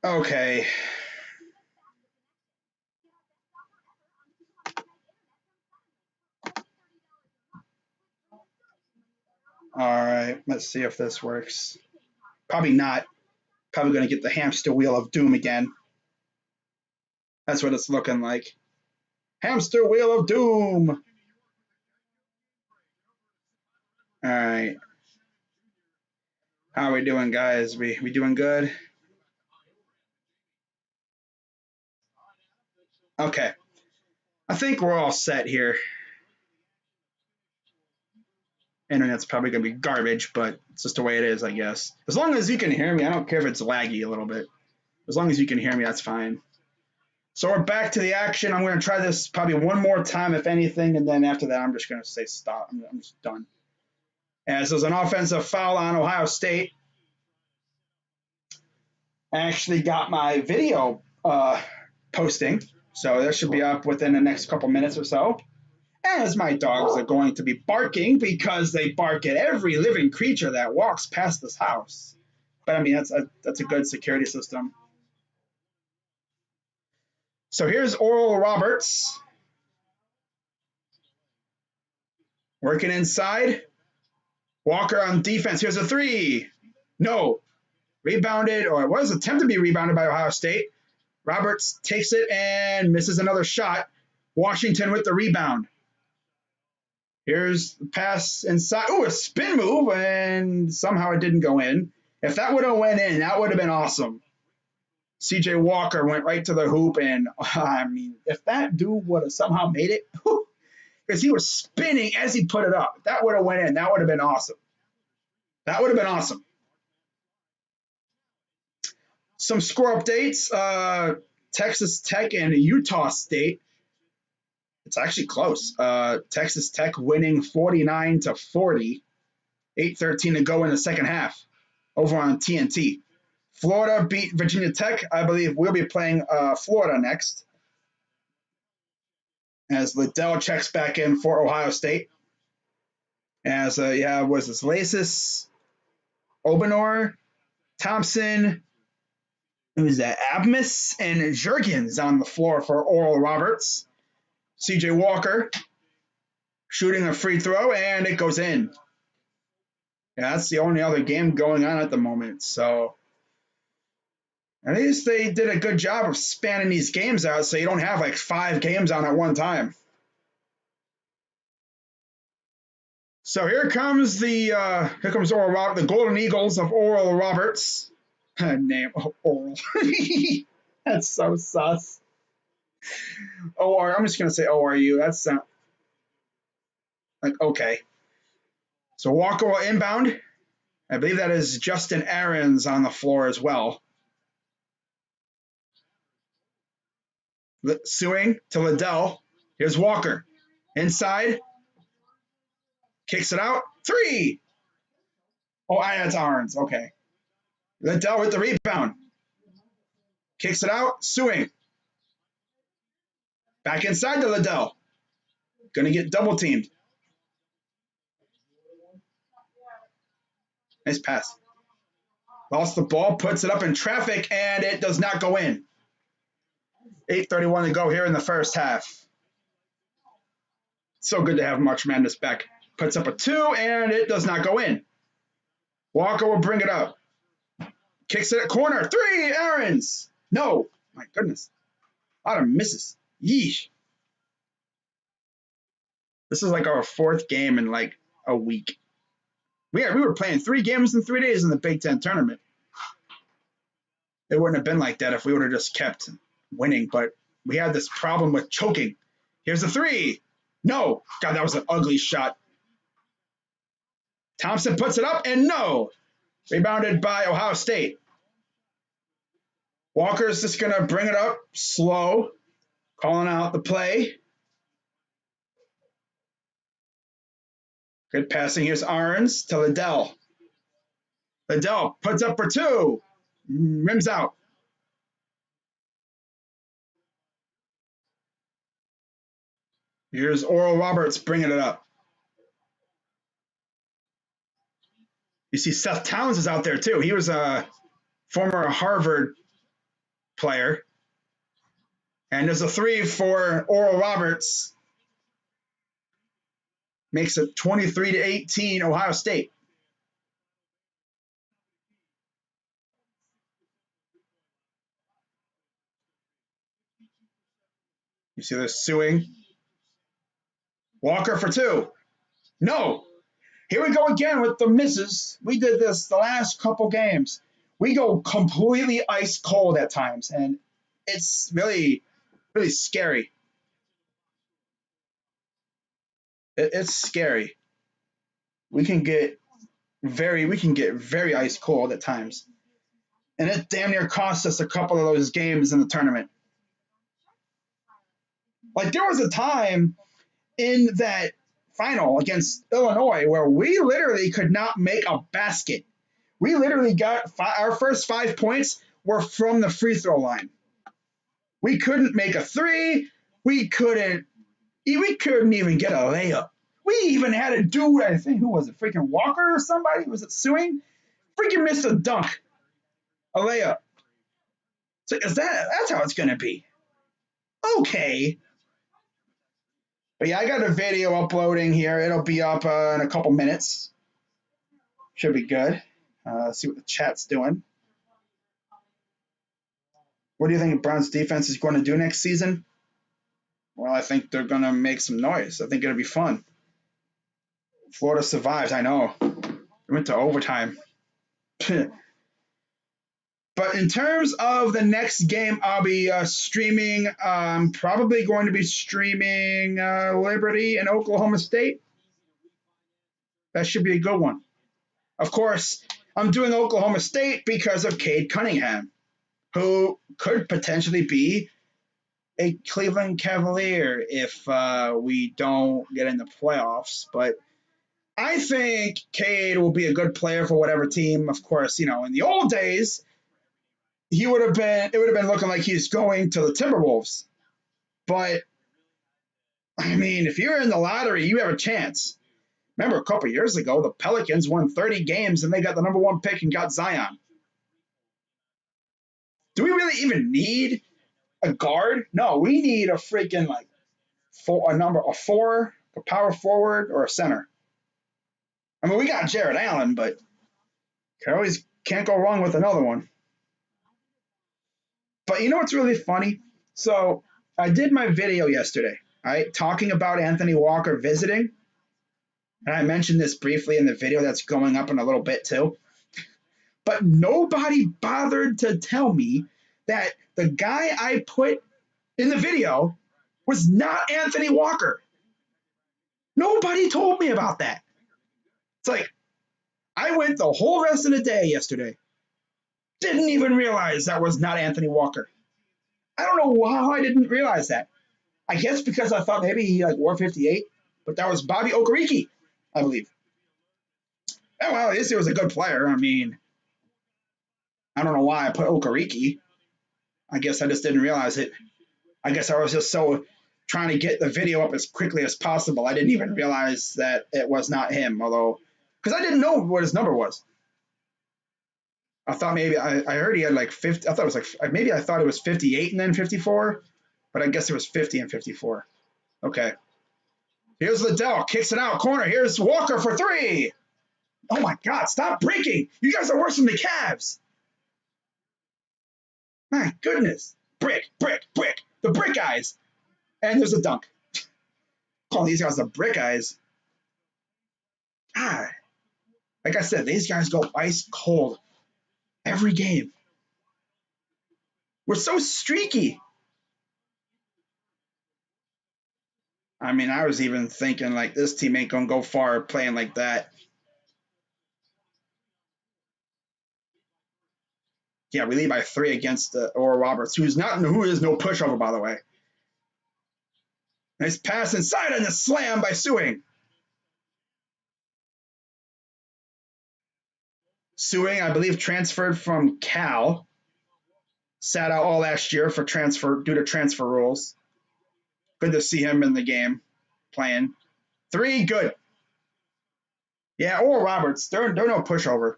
Okay. All right. Let's see if this works. Probably not. Probably going to get the hamster wheel of doom again. That's what it's looking like. Hamster wheel of doom. All right. How are we doing, guys? We doing good? Okay. I think we're all set here. Internet's probably going to be garbage, but it's just the way it is, I guess. As long as you can hear me, I don't care if it's laggy a little bit. As long as you can hear me, that's fine. So we're back to the action. I'm going to try this probably one more time, if anything, and then after that, I'm just going to say stop. I'm just done. As there's an offensive foul on Ohio State. I actually got my video posting, so that should be up within the next couple minutes or so. As my dogs are going to be barking because they bark at every living creature that walks past this house. But I mean, that's a good security system. So here's Oral Roberts working inside. Walker on defense. Here's a three. No. Rebounded, or it was attempted to be rebounded by Ohio State. Roberts takes it and misses another shot. Washington with the rebound. Here's the pass inside. Oh, a spin move, and somehow it didn't go in. If that would have went in, that would have been awesome. CJ Walker went right to the hoop, and I mean, if that dude would have somehow made it, because he was spinning as he put it up, if that would have went in, that would have been awesome. That would have been awesome. Some score updates. Texas Tech and Utah State. It's actually close. Texas Tech winning 49-40. 8:13 to go in the second half over on TNT. Florida beat Virginia Tech. I believe we'll be playing Florida next. As Liddell checks back in for Ohio State. As, was this Lasis, Obenor, Thompson, who's that? Abmas and Jurgens on the floor for Oral Roberts. CJ Walker shooting a free throw, and it goes in. Yeah, that's the only other game going on at the moment. So at least they did a good job of spanning these games out so you don't have like 5 games on at one time. So here comes Oral Roberts, the Golden Eagles of Oral Roberts. Name Oral. That's so sus. I'm just gonna say ORU. That's not like okay. So Walker will inbound. I believe that is Justin Aarons on the floor as well. Suing to Liddell. Here's Walker. Inside. Kicks it out. 3. Oh, that's Aarons. Okay. Liddell with the rebound. Kicks it out. Suing. Back inside to Liddell. Gonna get double teamed. Nice pass. Lost the ball, puts it up in traffic, and it does not go in. 8:31 to go here in the first half. So good to have March Madness back. Puts up a 2, and it does not go in. Walker will bring it up. Kicks it at corner. 3, Aarons. No. My goodness. A lot of misses. Yeesh. This is like our 4th game in like a week. We were playing 3 games in 3 days in the Big Ten tournament. It wouldn't have been like that if we would have just kept winning, but we had this problem with choking. Here's a 3. No. God, that was an ugly shot. Thompson puts it up, and no. Rebounded by Ohio State. Walker's just going to bring it up slow, calling out the play. Good passing. Here's Aarons to Liddell. Liddell puts up for 2. Rims out. Here's Oral Roberts bringing it up. You see Seth Towns is out there too. He was a former Harvard player. And there's a 3 for Oral Roberts. Makes it 23-18 Ohio State. You see this suing. Walker for 2. No. Here we go again with the misses. We did this the last couple games. We go completely ice cold at times, and it's really, really scary. It's scary. We can get very ice cold at times. And it damn near cost us a couple of those games in the tournament. Like there was a time in that final against Illinois where we literally could not make a basket. We literally got our first 5 points were from the free throw line. We couldn't make a 3. We couldn't even get a layup. We even had a dude, I think, who was it, freaking Walker or somebody? Was it suing? Freaking missed a dunk, a layup. So that's how it's going to be. Okay. But yeah, I got a video uploading here. It'll be up in a couple minutes. Should be good. See what the chat's doing. What do you think Browns defense is going to do next season? Well, I think they're going to make some noise. I think it'll be fun. Florida survived, I know. It went to overtime. But in terms of the next game, I'll be streaming. Probably going to be streaming Liberty and Oklahoma State. That should be a good one. Of course, I'm doing Oklahoma State because of Cade Cunningham, who could potentially be a Cleveland Cavalier if we don't get in the playoffs. But I think Cade will be a good player for whatever team. Of course, in the old days, it would have been looking like he's going to the Timberwolves. But, I mean, if you're in the lottery, you have a chance. Remember, a couple years ago, the Pelicans won 30 games and they got the number 1 pick and got Zion. Do we really even need a guard? No, we need a freaking a 4, a power forward, or a center. I mean, we got Jared Allen, but can't go wrong with another one. But you know what's really funny? So I did my video yesterday, right, talking about Anthony Walker visiting. And I mentioned this briefly in the video that's going up in a little bit too. But nobody bothered to tell me that the guy I put in the video was not Anthony Walker. Nobody told me about that. It's like, I went the whole rest of the day yesterday. Didn't even realize that was not Anthony Walker. I don't know how I didn't realize that. I guess because I thought maybe he wore 58, but that was Bobby Okereke, I believe. Oh, well, at least he was a good player. I mean, I don't know why I put Okereke. I guess I just didn't realize it. I guess I was just so trying to get the video up as quickly as possible. I didn't even realize that it was not him, because I didn't know what his number was. I thought maybe I heard he had 50. I thought it was maybe I thought it was 58 and then 54, but I guess it was 50 and 54. Okay. Here's Liddell, kicks it out, corner. Here's Walker for 3. Oh my God, stop breaking. You guys are worse than the Cavs. My goodness. Brick. The brick guys. And there's a dunk. Calling these guys the brick guys. God. Like I said, these guys go ice cold every game. We're so streaky. I mean, I was even thinking this team ain't gonna go far playing like that. Yeah, we lead by 3 against Oral Roberts, who is no pushover, by the way. Nice pass inside and a slam by Suing. Suing, I believe, transferred from Cal. Sat out all last year due to transfer rules. Good to see him in the game playing. 3, good. Yeah, Oral Roberts, they're no pushover.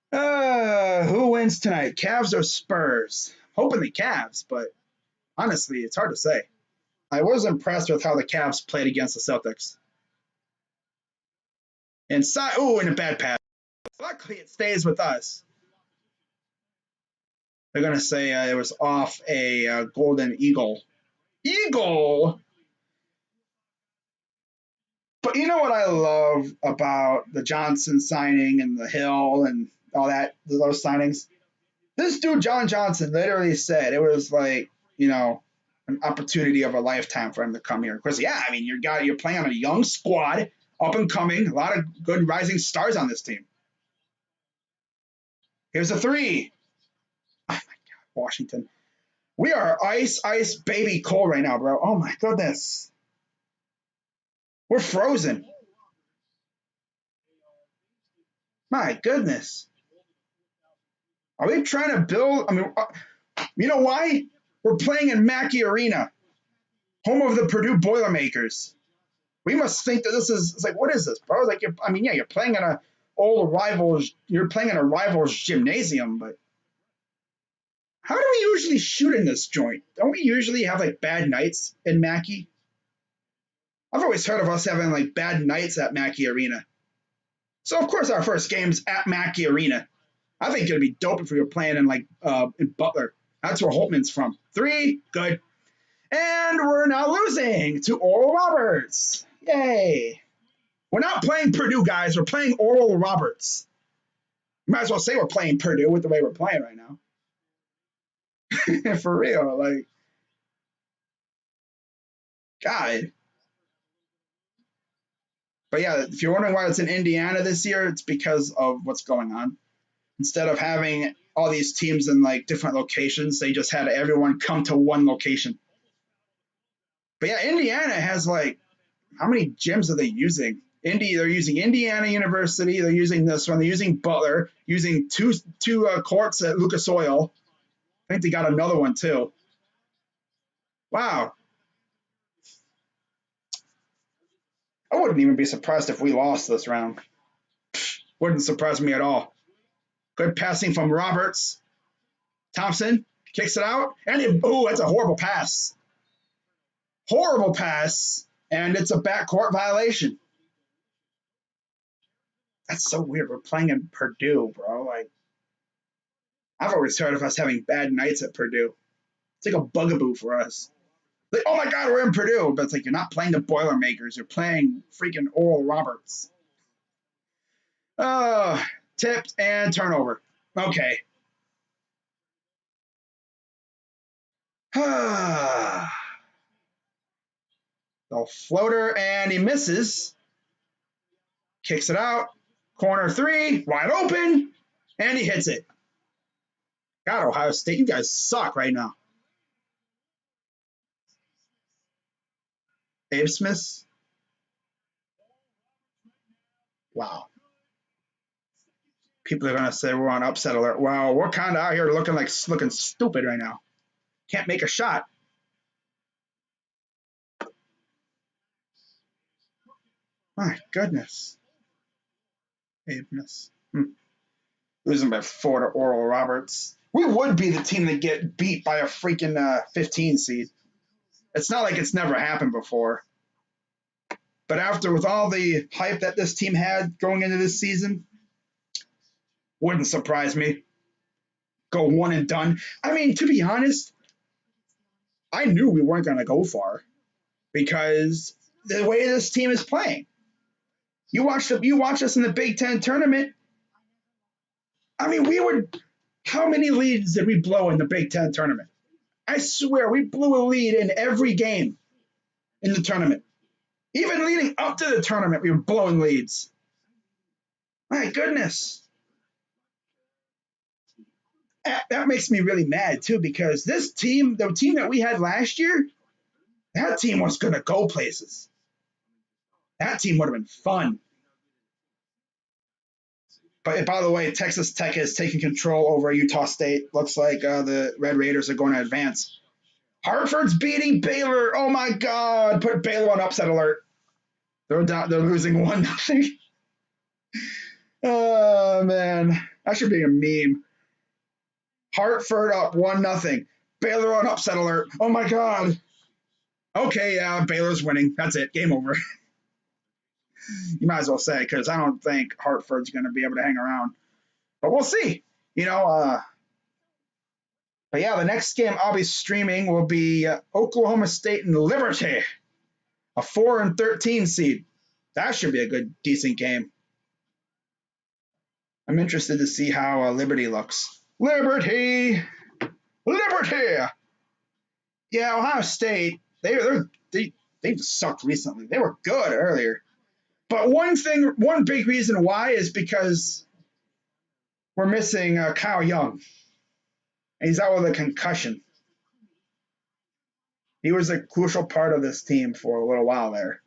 Who wins wins tonight? Cavs or Spurs? Hoping the Cavs, but honestly, it's hard to say. I was impressed with how the Cavs played against the Celtics. And and a bad pass. Luckily, it stays with us. They're gonna say it was off a golden eagle. Eagle. But you know what I love about the Johnson signing and the Hill and all that, those signings? This dude, John Johnson, literally said it was like, an opportunity of a lifetime for him to come here. Because, yeah, I mean, you're playing on a young squad, up and coming, a lot of good rising stars on this team. Here's a three. Oh, my God, Washington. We are ice, baby cold right now, bro. Oh, my goodness. We're frozen. My goodness. Are we trying to build? I mean, you know why? We're playing in Mackey Arena, home of the Purdue Boilermakers. We must think that this is, it's like, what is this, bro? Like, you're playing in a old rivals, you're playing in a rivals gymnasium, but how do we usually shoot in this joint? Don't we usually have like bad nights in Mackey? I've always heard of us having like bad nights at Mackey Arena. So of course our first game's at Mackey Arena. I think it'd be dope if we were playing in in Butler. That's where Holtman's from. 3, good. And we're now losing to Oral Roberts. Yay. We're not playing Purdue, guys. We're playing Oral Roberts. Might as well say we're playing Purdue with the way we're playing right now. For real, like, God. But yeah, if you're wondering why it's in Indiana this year, it's because of what's going on. Instead of having all these teams in like different locations, they just had everyone come to one location. But yeah, Indiana has like, how many gyms are they using? They're using Indiana University. They're using this one. They're using Butler. Using two courts at Lucas Oil. I think they got another one too. Wow. I wouldn't even be surprised if we lost this round. Wouldn't surprise me at all. Good passing from Roberts. Thompson kicks it out. And that's a horrible pass. Horrible pass. And it's a backcourt violation. That's so weird. We're playing in Purdue, bro. Like, I've always heard of us having bad nights at Purdue. It's like a bugaboo for us. Like, oh my God, we're in Purdue. But it's like, you're not playing the Boilermakers. You're playing freaking Oral Roberts. Tipped and turnover. Okay. The floater, and he misses. Kicks it out. Corner 3, wide open. And he hits it. God, Ohio State, you guys suck right now. Abe Smith. Wow. People are going to say we're on upset alert. Wow, we're kind of out here looking stupid right now. Can't make a shot. My goodness. Abeness. Losing by 4 to Oral Roberts. We would be the team that get beat by a freaking 15 seed. It's not like it's never happened before. But with all the hype that this team had going into this season, wouldn't surprise me. Go one and done. I mean, to be honest, I knew we weren't going to go far because the way this team is playing. You watch us in the Big Ten tournament. I mean, how many leads did we blow in the Big Ten tournament? I swear, we blew a lead in every game in the tournament. Even leading up to the tournament, we were blowing leads. My goodness. That makes me really mad, too, because this team, the team that we had last year, that team was going to go places. That team would have been fun. But by the way, Texas Tech has taken control over Utah State. Looks like the Red Raiders are going to advance. Hartford's beating Baylor. Oh my God! Put Baylor on upset alert. They're losing 1-0. Oh man, that should be a meme. Hartford up 1-0. Baylor on upset alert. Oh my God. Okay, yeah, Baylor's winning. That's it. Game over. You might as well say, because I don't think Hartford's going to be able to hang around. But we'll see. But yeah, the next game I'll be streaming will be Oklahoma State and Liberty, a 4-13 seed. That should be a good, decent game. I'm interested to see how Liberty looks. Liberty! Yeah, Ohio State, they've sucked recently. They were good earlier. But one big reason why is because we're missing Kyle Young. And he's out with a concussion. He was a crucial part of this team for a little while there.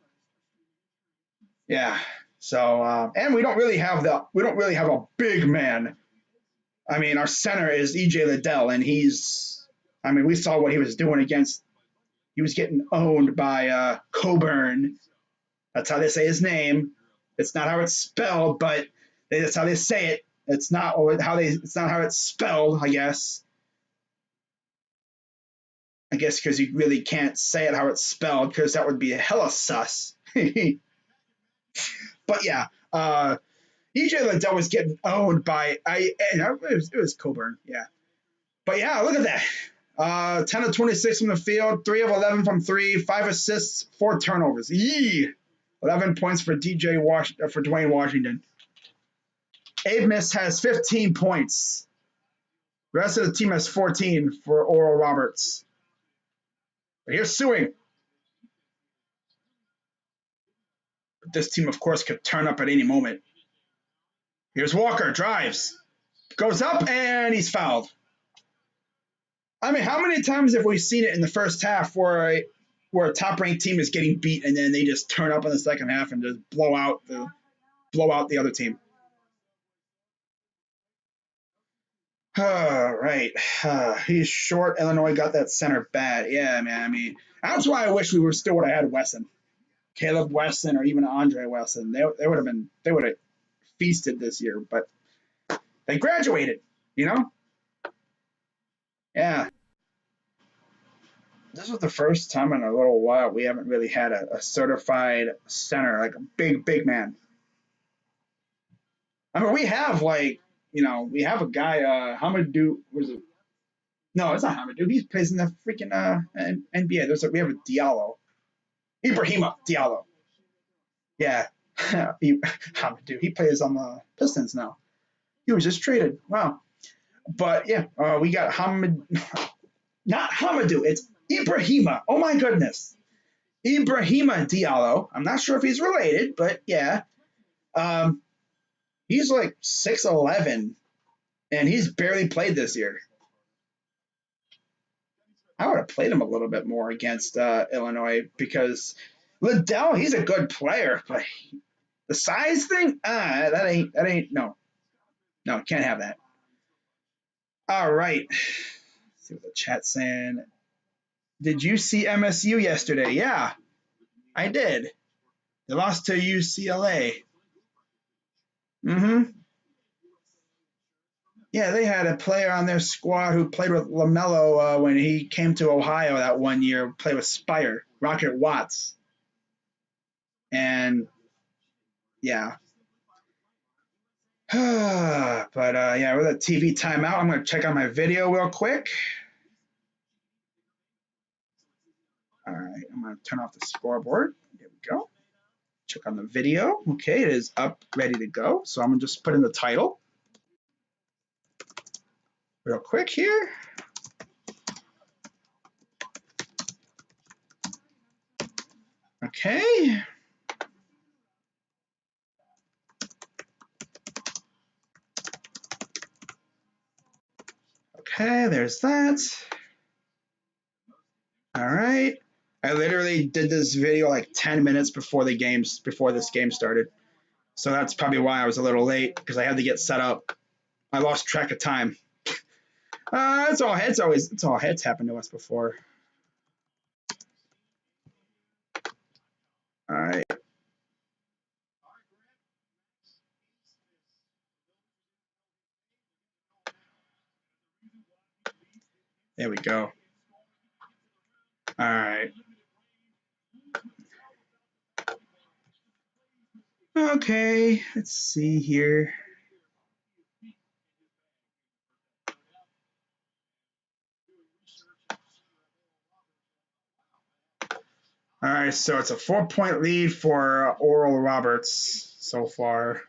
Yeah. So and we don't really have a big man. I mean, our center is EJ Liddell, and we saw what he was doing against. He was getting owned by Coburn. That's how they say his name. It's not how it's spelled, but that's how they say it. It's not how it's spelled, I guess. I guess because you really can't say it how it's spelled, because that would be hella sus. But yeah, EJ Liddell was getting owned by it was Coburn, yeah. But yeah, look at that. 10 of 26 from the field, 3 of 11 from 3, 5 assists, 4 turnovers. Yee! 11 points for Dwayne Washington. Abe Miss has 15 points. The rest of the team has 14 for Oral Roberts. But here's Sewing. This team, of course, could turn up at any moment. Here's Walker, drives, goes up, and he's fouled. I mean, how many times have we seen it in the first half where a top-ranked team is getting beat and then they just turn up in the second half and just blow out the other team? Right. He's short. Illinois got that center bad. Yeah, man. I mean, that's why I wish we would have had Wesson. Caleb Wesson or even Andre Wesson. They would have feasted this year, but they graduated, Yeah. This was the first time in a little while we haven't really had a certified center, like a big man. I mean, we have we have a guy, Hamadou, was it? No, it's not Hamadou. He plays in the freaking NBA. We have a Diallo. Ibrahima Diallo. Yeah. Hamadou. He plays on the Pistons now. He was just traded. Wow. But yeah, we got not Hamadou. It's Ibrahima. Oh my goodness. Ibrahima Diallo. I'm not sure if he's related, but yeah. He's like 6'11", and he's barely played this year. I would have played him a little bit more against Illinois because Liddell, he's a good player, but the size thing, that ain't no, can't have that. All right, let's see what the chat's saying. Did you see MSU yesterday? Yeah, I did. They lost to UCLA. Yeah, they had a player on their squad who played with LaMelo when he came to Ohio that one year, played with Spire, Rocket Watts. And yeah. But yeah, with a TV timeout, I'm going to check out my video real quick. All right, I'm going to turn off the scoreboard. There we go. Check on the video. Okay, it is up, ready to go. So I'm going to just put in the title real quick here. Okay. Okay, there's that. All right. I literally did this video like 10 minutes before this game started. So that's probably why I was a little late, because I had to get set up. I lost track of time. It's all heads happened to us before. All right. There we go. All right. Okay, let's see here. All right, so it's a 4-point lead for Oral Roberts so far.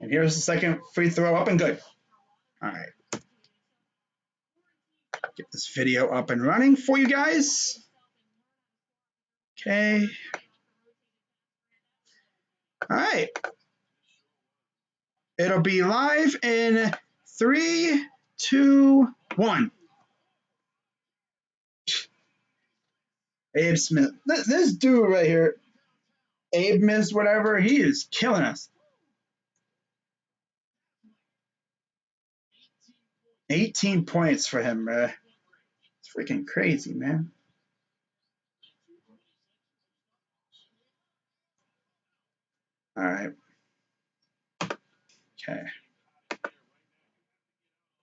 And here's the second free throw up and good. All right. Get this video up and running for you guys. Okay. All right. It'll be live in 3, 2, 1. Abe Smith. This dude right here, Abe Smith, whatever, he is killing us. 18 points for him, man. It's freaking crazy, man. All right. Okay.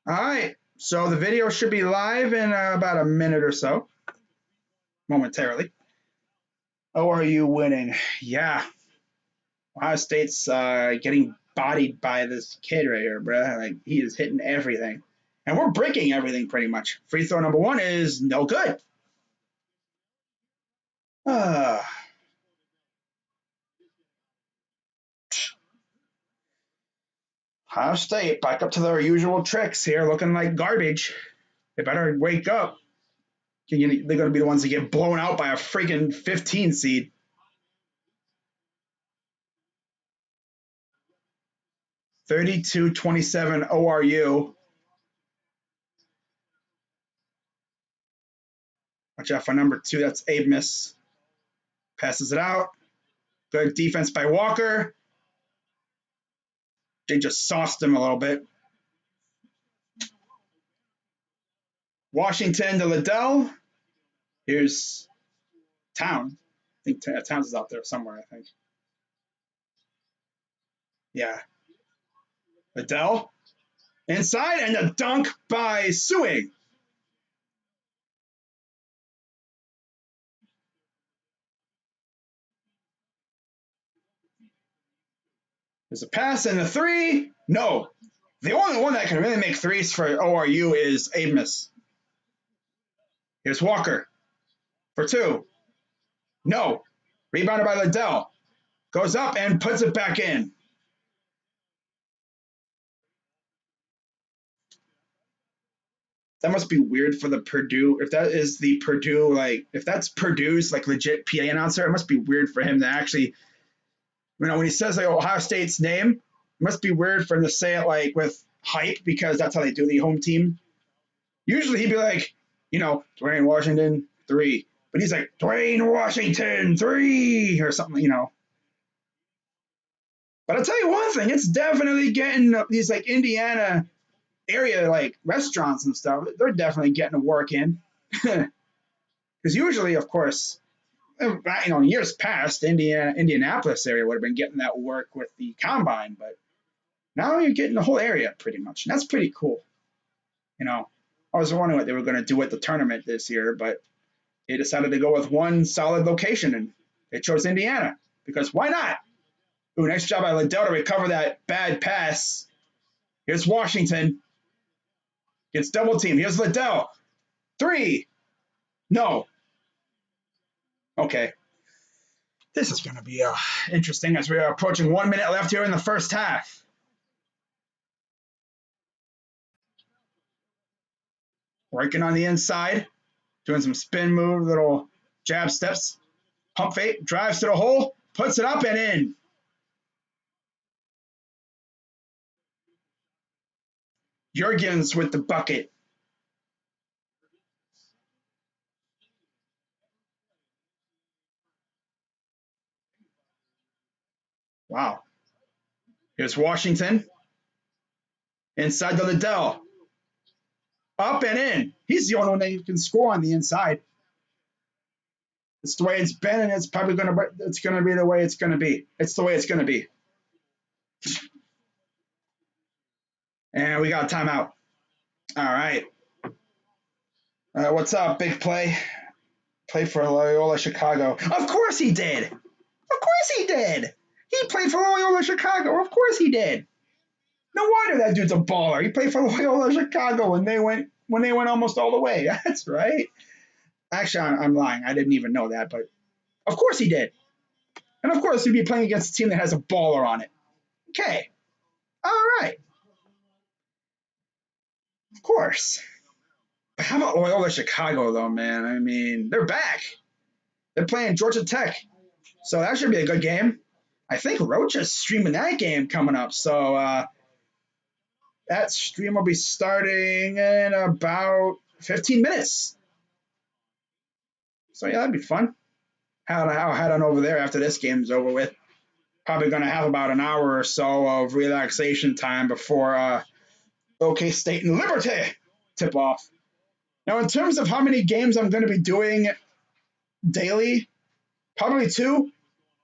All right. So the video should be live in about a minute or so, momentarily. ORU winning. Yeah. Ohio State's getting bodied by this kid right here, bro. Like, he is hitting everything. And we're breaking everything pretty much. Free throw number 1 is no good. Ohio State back up to their usual tricks here, looking like garbage. They better wake up. They're going to be the ones that get blown out by a freaking 15 seed. (32-27) ORU. Watch out for number 2. That's Abe Miss. Passes it out. Good defense by Walker. They just sauced him a little bit. Washington to Liddell. Here's Town. I think Towns is out there somewhere, I think. Yeah. Liddell. Inside, and a dunk by Suing. There's a pass and a 3. No. The only one that can really make threes for ORU is Amos. Here's Walker for 2. No. Rebounded by Liddell. Goes up and puts it back in. That must be weird for the Purdue. If that is the Purdue, like, if that's Purdue's, like, legit PA announcer, it must be weird for him to actually, when he says, like, Ohio State's name, it must be weird for him to say it, like, with hype, because that's how they do the home team. Usually he'd be like, Dwayne Washington, 3. But he's like, Dwayne Washington, 3, or something, But I'll tell you one thing, it's definitely getting these, like, Indiana area, like, restaurants and stuff, they're definitely getting to work in. Because usually, of course, in years past, Indianapolis area would have been getting that work with the combine, but now you're getting the whole area pretty much, and that's pretty cool. I was wondering what they were going to do at the tournament this year, but they decided to go with one solid location, and they chose Indiana, because why not? Ooh, nice job by Liddell to recover that bad pass. Here's Washington. Gets double teamed. Here's Liddell. 3. No. Okay. This is going to be interesting as we are approaching 1 minute left here in the first half. Working on the inside. Doing some spin move, little jab steps. Pump fake. Drives to the hole. Puts it up and in. Jurgens with the bucket. Wow. Here's Washington. Inside to Liddell. Up and in. He's the only one that can score on the inside. It's the way it's been, and it's probably going to be the way it's going to be. It's the way it's going to be. And we got a timeout. All right. What's up, big play? Played for Loyola Chicago. Of course he did. Of course he did. He played for Loyola Chicago. Of course he did. No wonder that dude's a baller. He played for Loyola Chicago when they went almost all the way. That's right. Actually, I'm lying. I didn't even know that, but of course he did. And of course he'd be playing against a team that has a baller on it. Okay. All right. Of course. But how about Loyola Chicago, though, man? I mean, they're back. They're playing Georgia Tech. So that should be a good game. I think Roach is streaming that game coming up. So that stream will be starting in about 15 minutes. So, yeah, that'd be fun. I'll head on over there after this game's over with. Probably going to have about an hour or so of relaxation time before OK State and Liberty tip off. Now, in terms of how many games I'm going to be doing daily, probably 2,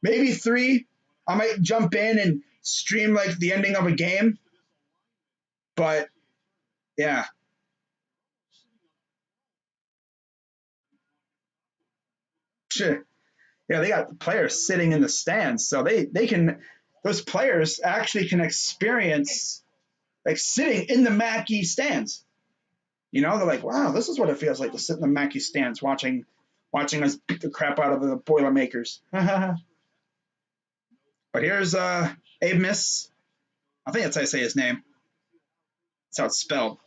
maybe 3. I might jump in and stream like the ending of a game. But, yeah. Sure. Yeah, they got players sitting in the stands. So those players actually can experience like sitting in the Mackey stands. You know, they're like, wow, this is what it feels like to sit in the Mackey stands watching us beat the crap out of the Boilermakers. But here's Abe Miss. I think that's how I say his name. That's how it's spelled.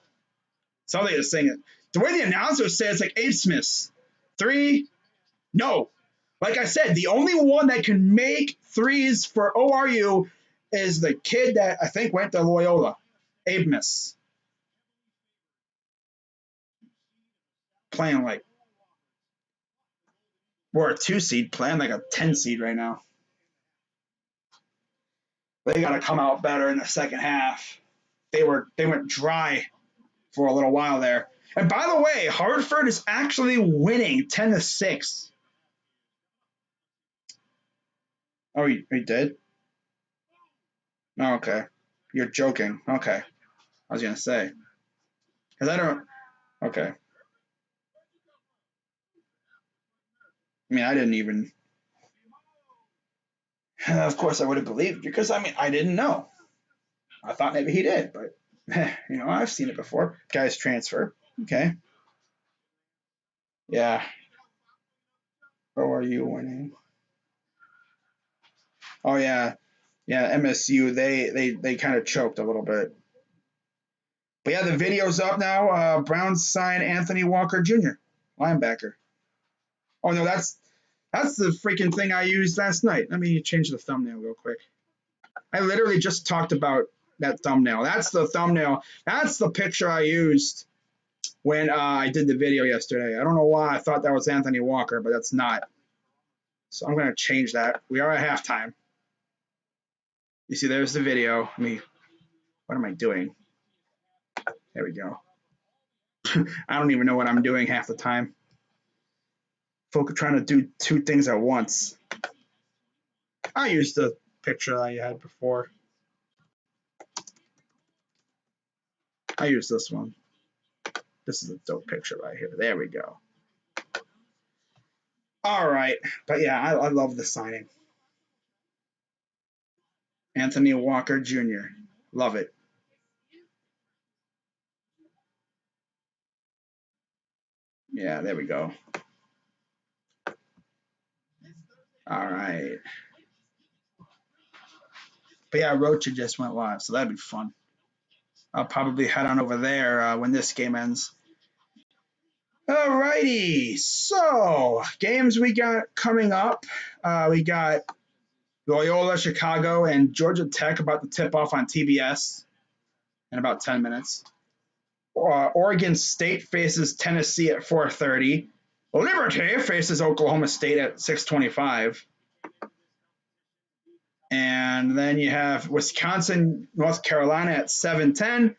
That's how they just saying it. The way the announcers say it's like Abe Smith. 3, no. Like I said, the only one that can make threes for ORU is the kid that I think went to Loyola, Abe Miss. Playing like, we're a 2 seed, playing like a 10 seed right now. They got to come out better in the second half. They went dry for a little while there. And by the way, Hartford is actually winning 10-6. Oh, he did? Oh, okay. You're joking. Okay. I was going to say. Because I don't. Okay. I mean, I didn't even. Of course, I would have believed you because, I mean, I didn't know. I thought maybe he did, but, you know, I've seen it before. Guys transfer. Okay. Yeah. ORU winning. Oh, yeah. Yeah, MSU, they kind of choked a little bit. But yeah, the video's up now. Browns sign Anthony Walker Jr., linebacker. Oh no, that's the freaking thing I used last night. Let me change the thumbnail real quick. I literally just talked about that thumbnail. That's the thumbnail. That's the picture I used when I did the video yesterday. I don't know why I thought that was Anthony Walker, but that's not. So I'm going to change that. We are at halftime. You see, there's the video. What am I doing? There we go. I don't even know what I'm doing half the time. Folk are trying to do 2 things at once. I used the picture I had before. I use this one. This is a dope picture right here. There we go. All right. But yeah, I love the signing. Anthony Walker Jr. Love it. Yeah, there we go. All right. But yeah, Rocha just went live, so that'd be fun. I'll probably head on over there when this game ends. All righty. So, games we got coming up. We got Loyola, Chicago, and Georgia Tech about to tip off on TBS in about 10 minutes. Oregon State faces Tennessee at 4:30. Liberty faces Oklahoma State at 6:25. And then you have Wisconsin, North Carolina at 7:10.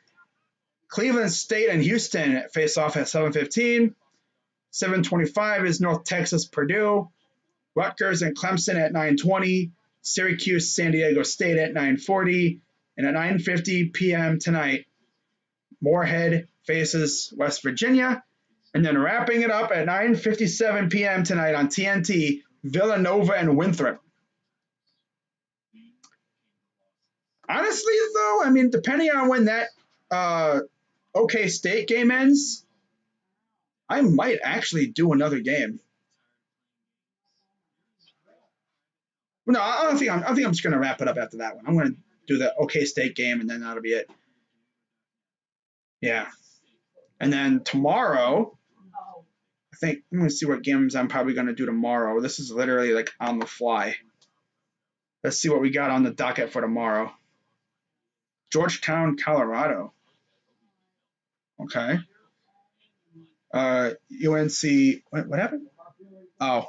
Cleveland State and Houston face off at 7:15. 7:25 is North Texas, Purdue. Rutgers and Clemson at 9:20. Syracuse, San Diego State at 9:40. And at 9:50 p.m. tonight, Moorhead faces West Virginia. And then wrapping it up at 9:57 p.m. tonight on TNT, Villanova and Winthrop. Honestly, though, I mean, depending on when that OK State game ends, I might actually do another game. No, I don't think I'm just gonna wrap it up after that one. I'm gonna do the OK State game, and then that'll be it. Yeah, and then tomorrow, I think I'm gonna see what games I'm probably gonna do tomorrow. This is literally like on the fly. Let's see what we got on the docket for tomorrow. Georgetown, Colorado. Okay. UNC. What happened? Oh,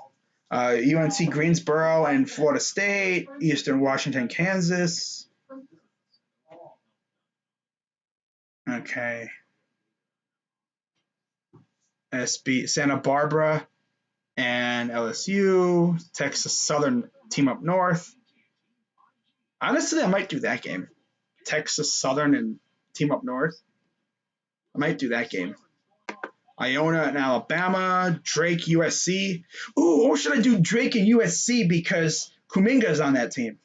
UNC Greensboro and Florida State. Eastern Washington, Kansas. Okay. SB Santa Barbara and LSU. Texas Southern team up north. Honestly, I might do that game. Texas Southern and team up north. I might do that game. Iona and Alabama, Drake, USC. Ooh, or should I do Drake and USC because Kuminga is on that team?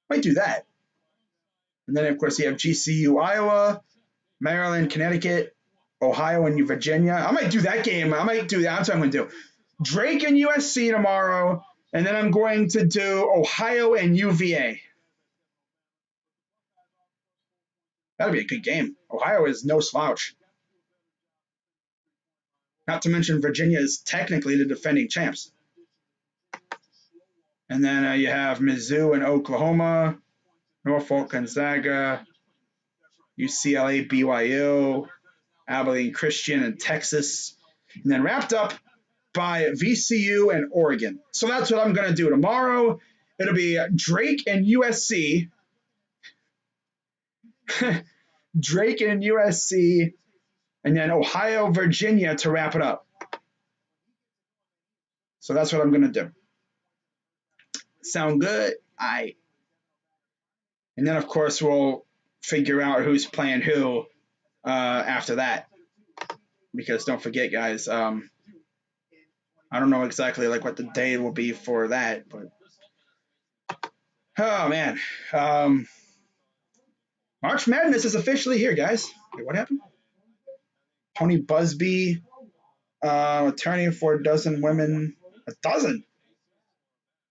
Might do that. And then, of course, you have GCU, Iowa, Maryland, Connecticut, Ohio, and Virginia. I might do that game. I might do that. That's what I'm going to do. Drake and USC tomorrow, and then I'm going to do Ohio and UVA. That'll be a good game. Ohio is no slouch. Not to mention Virginia is technically the defending champs. And then you have Mizzou and Oklahoma, Norfolk, Gonzaga, UCLA, BYU, Abilene Christian, and Texas. And then wrapped up by VCU and Oregon. So that's what I'm going to do tomorrow. It'll be Drake and USC. Drake and USC. And then Ohio, Virginia to wrap it up. So that's what I'm going to do. Sound good? Aye. And then, of course, we'll figure out who's playing who after that. Because don't forget, guys, I don't know exactly like what the day will be for that, but oh man, March Madness is officially here, guys. Wait, what happened? Tony Busby, attorney for a dozen women,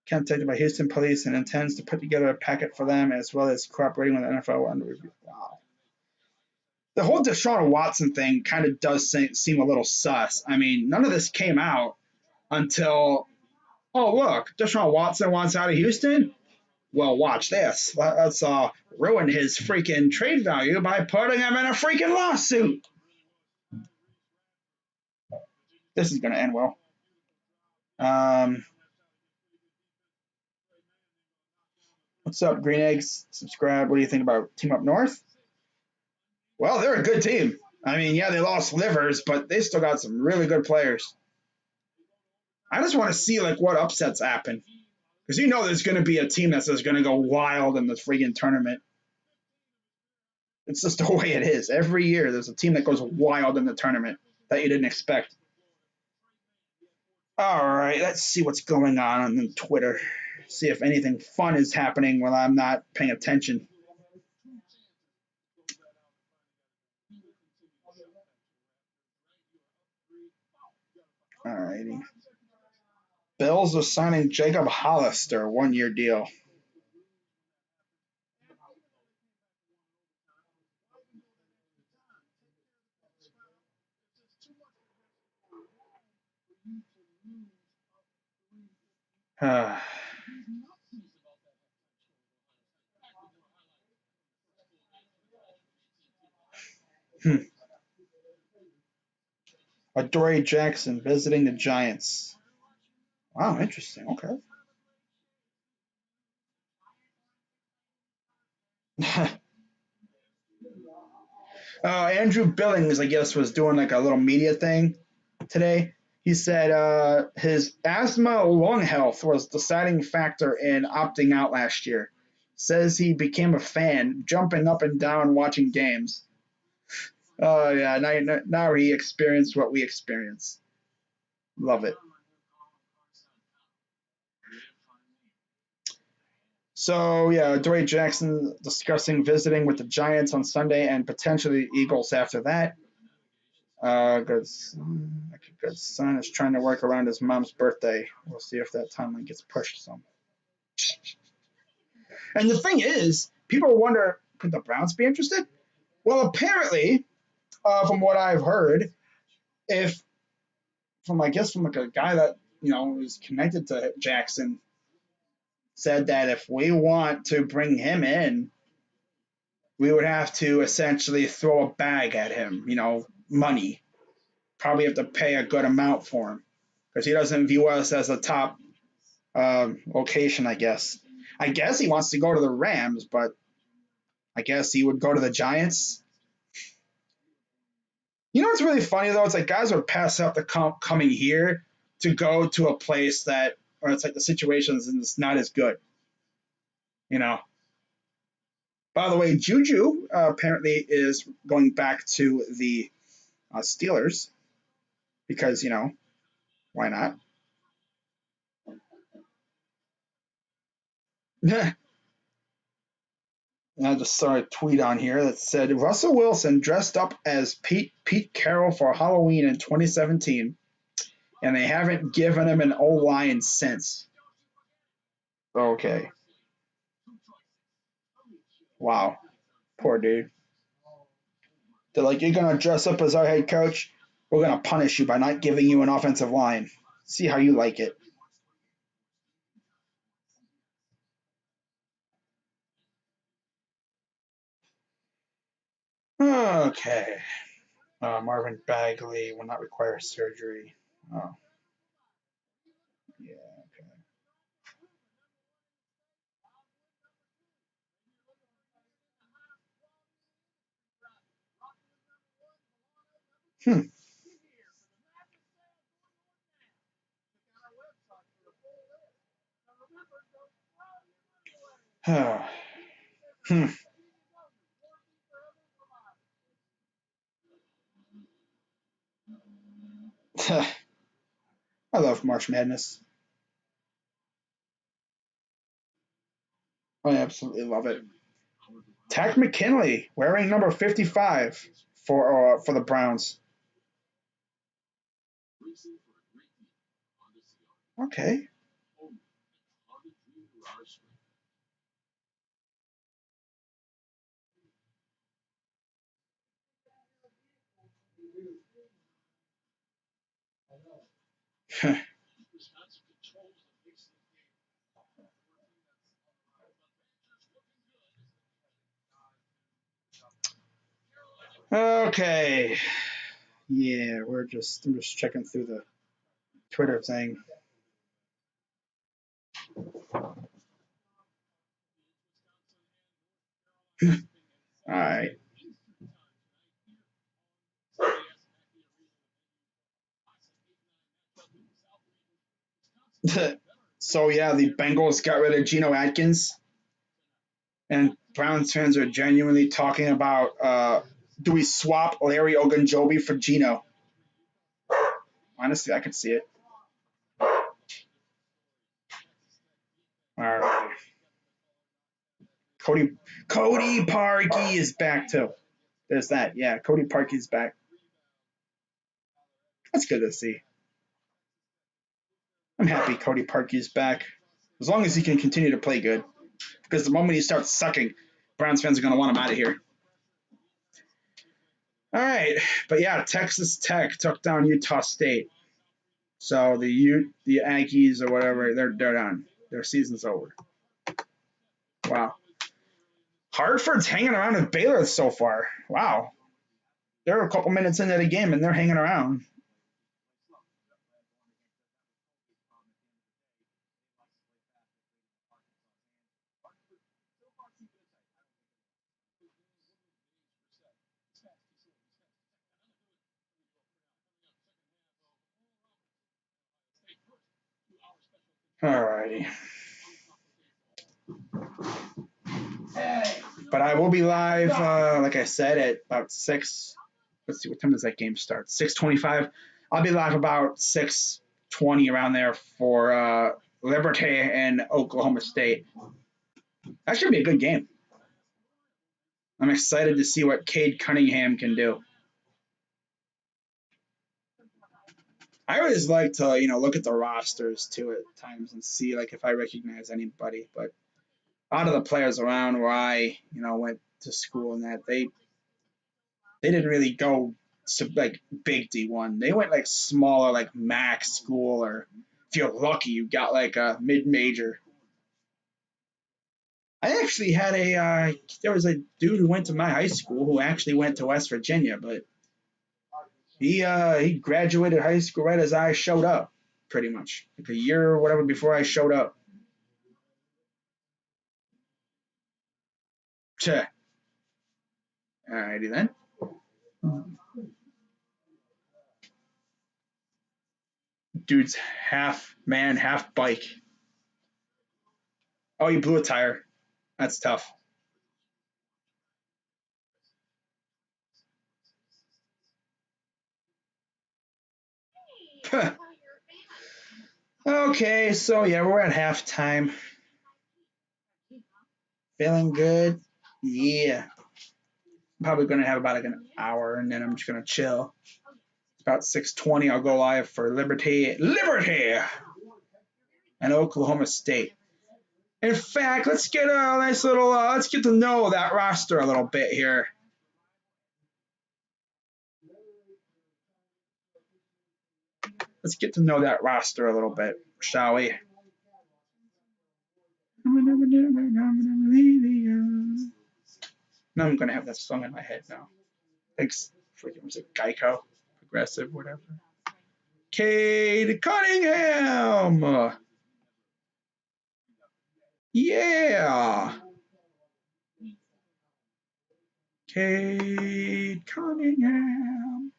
contacted by Houston police and intends to put together a packet for them as well as cooperating with the NFL under review. Wow. The whole Deshaun Watson thing kind of does seem a little sus. I mean, none of this came out until, oh, look, Deshaun Watson wants out of Houston? Well, watch this. Let's ruin his freaking trade value by putting him in a freaking lawsuit. This is going to end well. What's up, Green Eggs? Subscribe. What do you think about Team Up North? Well, they're a good team. I mean, yeah, they lost Livers, but they still got some really good players. I just want to see like what upsets happen. Because you know there's going to be a team that's just going to go wild in the freaking tournament. It's just the way it is. Every year there's a team that goes wild in the tournament that you didn't expect. All right, let's see what's going on Twitter. See if anything fun is happening while I'm not paying attention. All righty. Bills are signing Jacob Hollister, 1-year deal. Adoree Jackson visiting the Giants. Wow, interesting. Okay. Andrew Billings, I guess, was doing like a little media thing today. He said his asthma lung health was the deciding factor in opting out last year. says he became a fan, jumping up and down watching games. Oh yeah, now he experienced what we experience. Love it. So yeah, Dory Jackson discussing visiting with the Giants on Sunday and potentially the Eagles after that. Good son is trying to work around his mom's birthday. We'll see if that timeline gets pushed some. And the thing is, people wonder, could the Browns be interested? Well, apparently, from what I've heard, if from I guess from like a guy that is connected to Jackson, said that if we want to bring him in, we would have to essentially throw a bag at him, money. Probably have to pay a good amount for him because he doesn't view us as a top location, I guess. I guess he wants to go to the Rams, but I guess he would go to the Giants. You know what's really funny though? It's like guys would pass up the coming here to go to a place that, or it's like the situation is not as good. You know. By the way, Juju apparently is going back to the Steelers because why not? I just saw a tweet on here that said Russell Wilson dressed up as Pete Carroll for Halloween in 2017, and they haven't given him an O line since. Okay, wow, poor dude. They're like, you're gonna dress up as our head coach. We're gonna punish you by not giving you an offensive line. See how you like it. Okay. Marvin Bagley will not require surgery. Oh, yeah. Okay. Hmm. I love March Madness. I absolutely love it. Takk McKinley wearing number 55 for the Browns. Okay. Okay. Yeah, I'm just checking through the Twitter thing. All right. So yeah, the Bengals got rid of Geno Atkins, and Browns fans are genuinely talking about do we swap Larry Ogunjobi for Geno? Honestly, I could see it. All right. Cody Cody Parkey is back too. There's that. Yeah, Cody Parkey's back. That's good to see. I'm happy Cody Parkey's back. As long as he can continue to play good. Because the moment he starts sucking, Browns fans are going to want him out of here. All right. But yeah, Texas Tech took down Utah State. So the Yankees or whatever, they're done. Their season's over. Wow. Hartford's hanging around with Baylor so far. Wow. They're a couple minutes into the game and they're hanging around. All righty. But I will be live, like I said, at about 6. Let's see, what time does that game start? 6:25. I'll be live about 6:20 around there for Liberty and Oklahoma State. That should be a good game. I'm excited to see what Cade Cunningham can do. I always like to, look at the rosters too at times and see like if I recognize anybody. But a lot of the players around where I, went to school and that they didn't really go to like big D1. They went like smaller, like MAC school, or if you're lucky, you got like a mid-major. I actually had there was a dude who went to my high school who actually went to West Virginia, but he graduated high school right as I showed up, pretty much like a year or whatever before I showed up. Alrighty then. Dude's half man, half bike. Oh, you blew a tire. That's tough. Okay, so yeah, we're at halftime. Feeling good? Yeah. Probably going to have about like an hour, and then I'm just going to chill. It's about 6:20. I'll go live for Liberty, and Oklahoma State. In fact, let's get a nice little. Let's get to know that roster a little bit here. Let's get to know that roster a little bit, shall we? Now I'm gonna have that song in my head now. Thanks. Freaking was it Geico, Progressive, whatever. Cade Cunningham. Yeah. Cade Cunningham.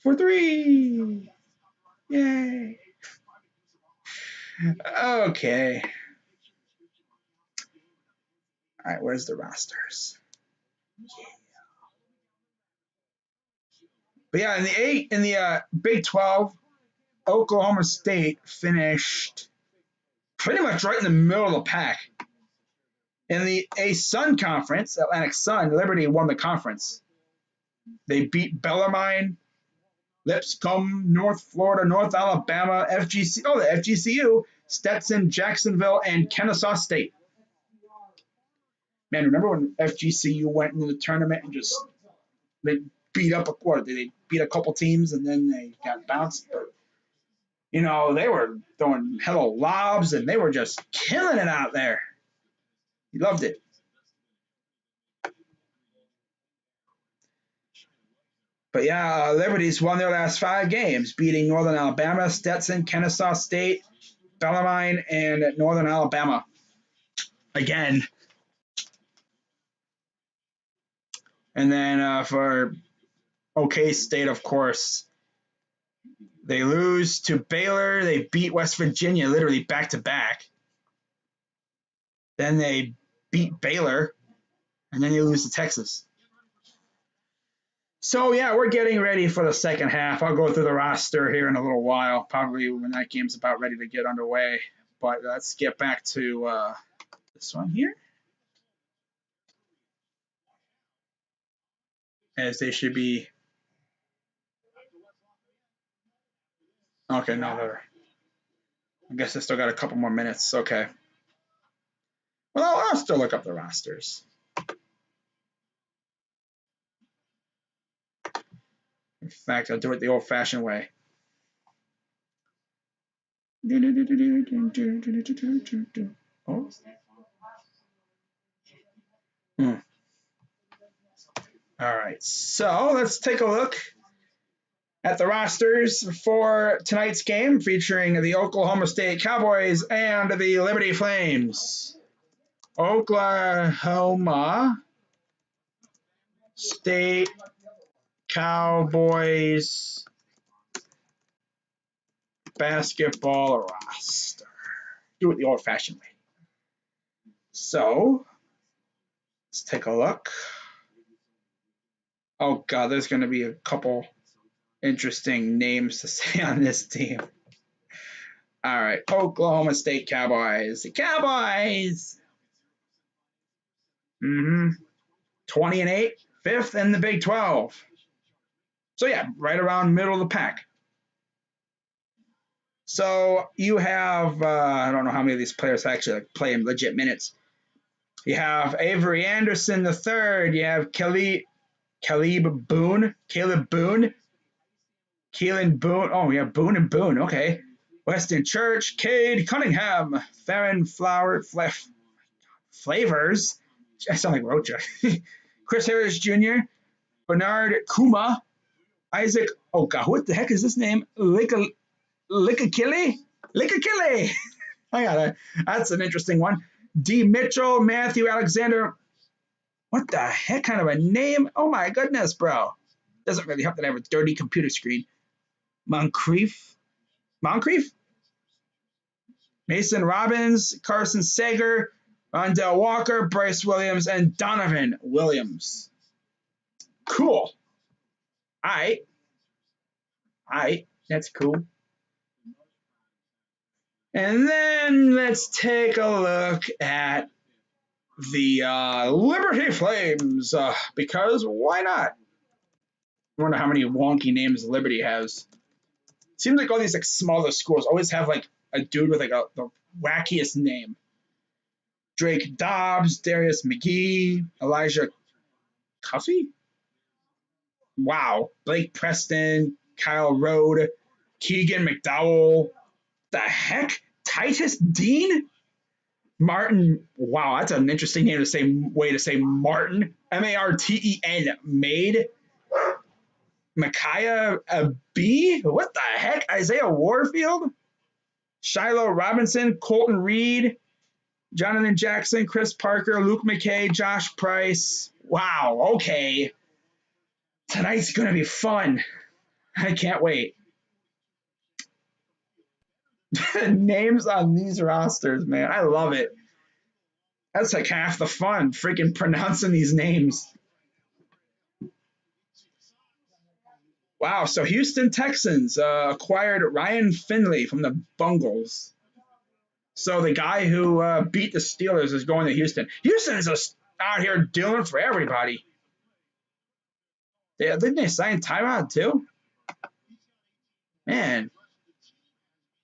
For 3. Yay. Okay. All right, where's the rosters? But yeah, in the Big 12, Oklahoma State finished pretty much right in the middle of the pack. In the A-Sun Conference, Atlantic Sun, Liberty won the conference. They beat Bellarmine, Lipscomb, North Florida, North Alabama, the FGCU, Stetson, Jacksonville, and Kennesaw State. Man, remember when FGCU went into the tournament and just they beat up they beat a couple teams and then they got bounced? But, they were throwing hella lobs and they were just killing it out there. He loved it. But yeah, Liberty's won their last 5 games, beating Northern Alabama, Stetson, Kennesaw State, Bellarmine, and Northern Alabama. Again. And then for OK State, of course, they lose to Baylor. They beat West Virginia literally back to back. Then they beat Baylor, and then they lose to Texas. So, yeah, we're getting ready for the second half. I'll go through the roster here in a little while, probably when that game's about ready to get underway. But let's get back to this one here. As they should be. Okay, no, they're. I guess I still got a couple more minutes. Okay. Well, I'll still look up the rosters. In fact, I'll do it the old-fashioned way. Oh. All right, so let's take a look at the rosters for tonight's game featuring the Oklahoma State Cowboys and the Liberty Flames. Oklahoma State Cowboys basketball roster. Do it the old-fashioned way. So Let's take a look. Oh, God, there's going to be a couple interesting names to say on this team. All right, Oklahoma State Cowboys. The Cowboys! 20-8, fifth in the Big 12. So, yeah, right around middle of the pack. So, you have, I don't know how many of these players actually play in legit minutes. You have Avery Anderson III. You have Caleb Boone. Keelan Boone. Oh, yeah, Boone and Boone. Okay. Weston Church, Cade Cunningham, Theron Flavors. I sound like Rocha. Chris Harris Jr., Bernard Kuma, Isaac. Oh, God, what the heck is this name? Lickakili? That's an interesting one. D. Mitchell, Matthew Alexander. What the heck kind of a name? Oh my goodness, bro. Doesn't really help that I have a dirty computer screen. Moncrief? Mason Robbins, Carson Sager, Rondell Walker, Bryce Williams, and Donovan Williams. Cool. All right. That's cool. And then let's take a look at the Liberty Flames, because why not? I wonder how many wonky names Liberty has. Seems like all these like smaller schools always have like a dude with like the wackiest name. Drake Dobbs, Darius McGee, Elijah Cuffey? Wow. Blake Preston, Kyle Rode, Keegan McDowell. The heck? Titus Dean? Martin, wow, that's an interesting name to say, way to say Martin. Marten, Made. Micaiah B? What the heck? Isaiah Warfield? Shiloh Robinson, Colton Reed, Jonathan Jackson, Chris Parker, Luke McKay, Josh Price. Wow, okay. Tonight's going to be fun. I can't wait. Names on these rosters, man. I love it. That's like half the fun, freaking pronouncing these names. Wow, so Houston Texans acquired Ryan Finley from the Bungles. So the guy who beat the Steelers is going to Houston. Houston is just out here doing for everybody. Yeah, didn't they sign Tyrod too? Man,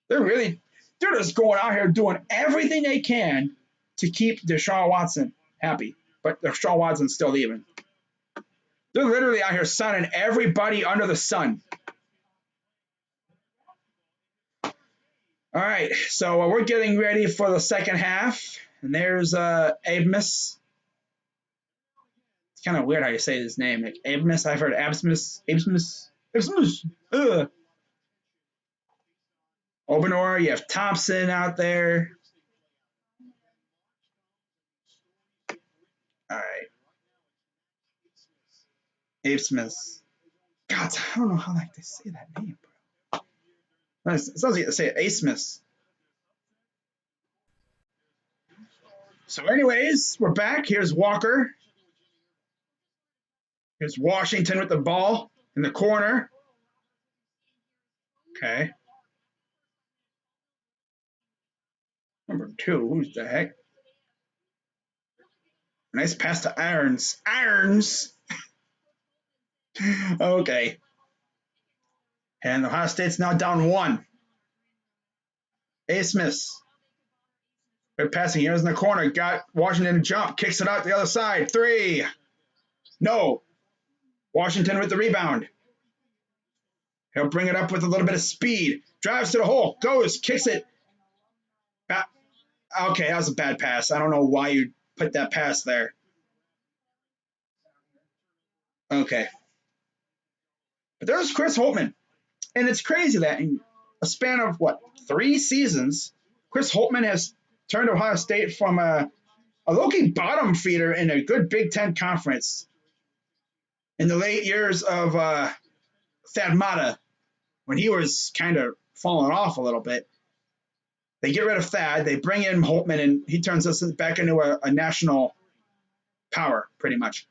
they're just going out here doing everything they can to keep Deshaun Watson happy. But Deshaun Watson's still leaving. They're literally out here signing everybody under the sun. All right, so we're getting ready for the second half. And there's Abmas. It's kind of weird how you say his name. Like Abmas, I've heard Absmus. Obenor, you have Thompson out there. All right. Abe Smith. God, I don't know how to say that name, bro. It sounds like to say Abe Smith. So anyways, we're back. Here's Walker. Here's Washington with the ball in the corner. Okay. Number 2, who's the heck? Nice pass to Irons. Okay. And Ohio State's now down 1. A. Smith. Good passing. Here's in the corner. Got Washington to jump. Kicks it out the other side. 3. No. Washington with the rebound. He'll bring it up with a little bit of speed. Drives to the hole. Goes. Kicks it. Okay, that was a bad pass. I don't know why you put that pass there. Okay. But there's Chris Holtmann. And it's crazy that in a span of, 3 seasons, Chris Holtmann has turned Ohio State from a low-key bottom feeder in a good Big Ten conference in the late years of Thad Matta, when he was kind of falling off a little bit. They get rid of Thad. They bring in Holtmann, and he turns us back into a national power, pretty much.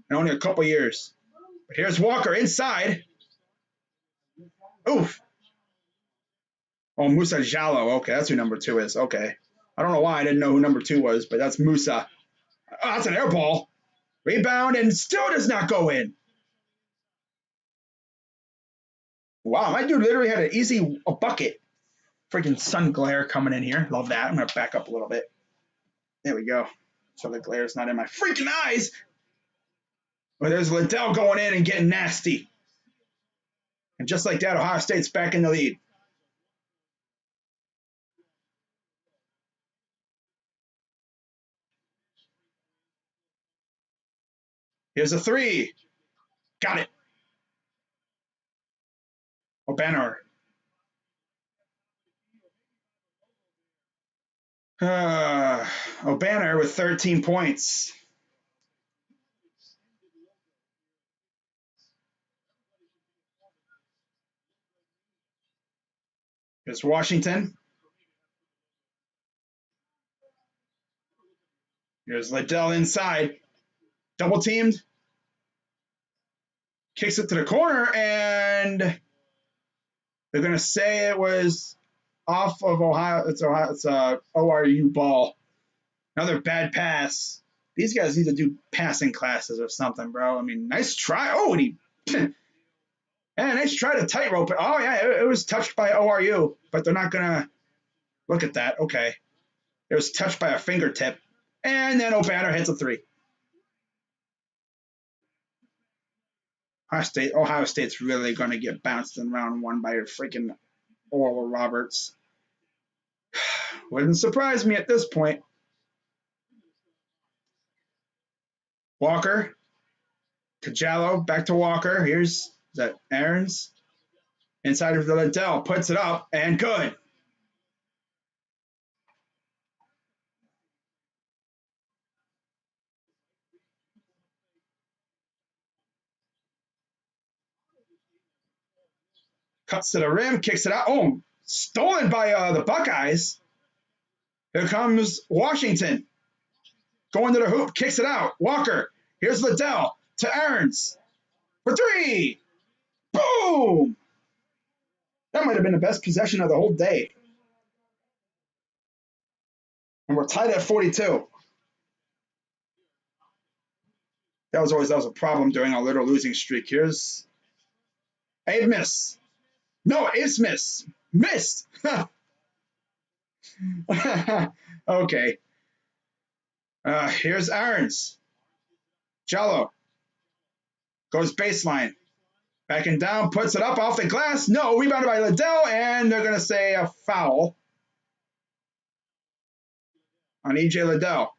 In only a couple years. But here's Walker inside. Oof. Oh, Musa Jallo. Okay, that's who number 2 is. Okay. I don't know why I didn't know who number 2 was, but that's Musa. Oh, that's an air ball. Rebound and still does not go in. Wow, my dude literally had an easy bucket. Freaking sun glare coming in here. Love that. I'm going to back up a little bit. There we go. So the glare's not in my freaking eyes. Well, there's Liddell going in and getting nasty. And just like that, Ohio State's back in the lead. Here's a 3. Got it. Obanor. Obanor with 13 points. Here's Washington. Here's Liddell inside. Double teamed. Kicks it to the corner, and they're going to say it was off of Ohio. It's ORU ball. Another bad pass. These guys need to do passing classes or something, bro. I mean, nice try. Oh, and he... Yeah, nice try to tightrope it. Oh, yeah, it was touched by ORU, but they're not going to look at that. Okay. It was touched by a fingertip. And then Obanor hits a 3. Ohio State's really going to get bounced in round 1 by a freaking Oral Roberts. Wouldn't surprise me at this point. Walker. Kajallo, back to Walker. Is that Aarons? Inside of the Liddell, puts it up, and good. Cuts to the rim, kicks it out. Oh, stolen by the Buckeyes. Here comes Washington. Going to the hoop, kicks it out. Walker. Here's Liddell to Aarons. For 3. Boom! That might have been the best possession of the whole day. And we're tied at 42. That was a problem during our little losing streak. Here's Abe miss. No, Abe miss. Missed. Okay. Here's Aarons. Jallo. Goes baseline. Backing down, puts it up off the glass. No, rebounded by Liddell, and they're going to say a foul on E.J. Liddell.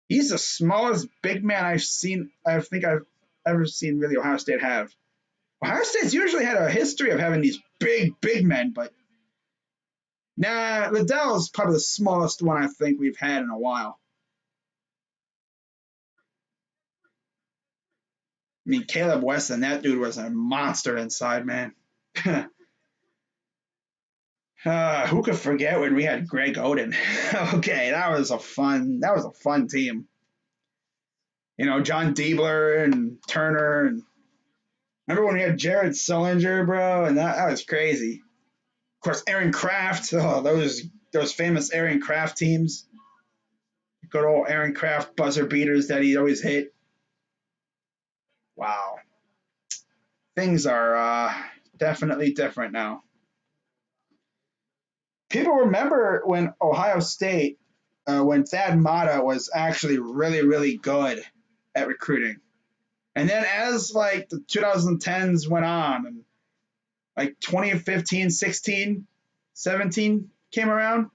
He's the smallest big man I think I've ever seen really Ohio State have. Ohio State's usually had a history of having these big men, but nah, Liddell is probably the smallest one I think we've had in a while. I mean, Caleb Weston, that dude was a monster inside, man. Who could forget when we had Greg Oden? Okay, that was a fun team. You know, John Diebler and Turner, and remember when we had Jared Sullinger, bro? And that was crazy. Of course, Aaron Kraft. Oh, those famous Aaron Kraft teams. Good old Aaron Kraft buzzer beaters that he always hit. Wow. Things are definitely different now. People remember when Ohio State, when Thad Matta was actually really, really good at recruiting. And then as like the 2010s went on and like 2015, 16, 17 came around,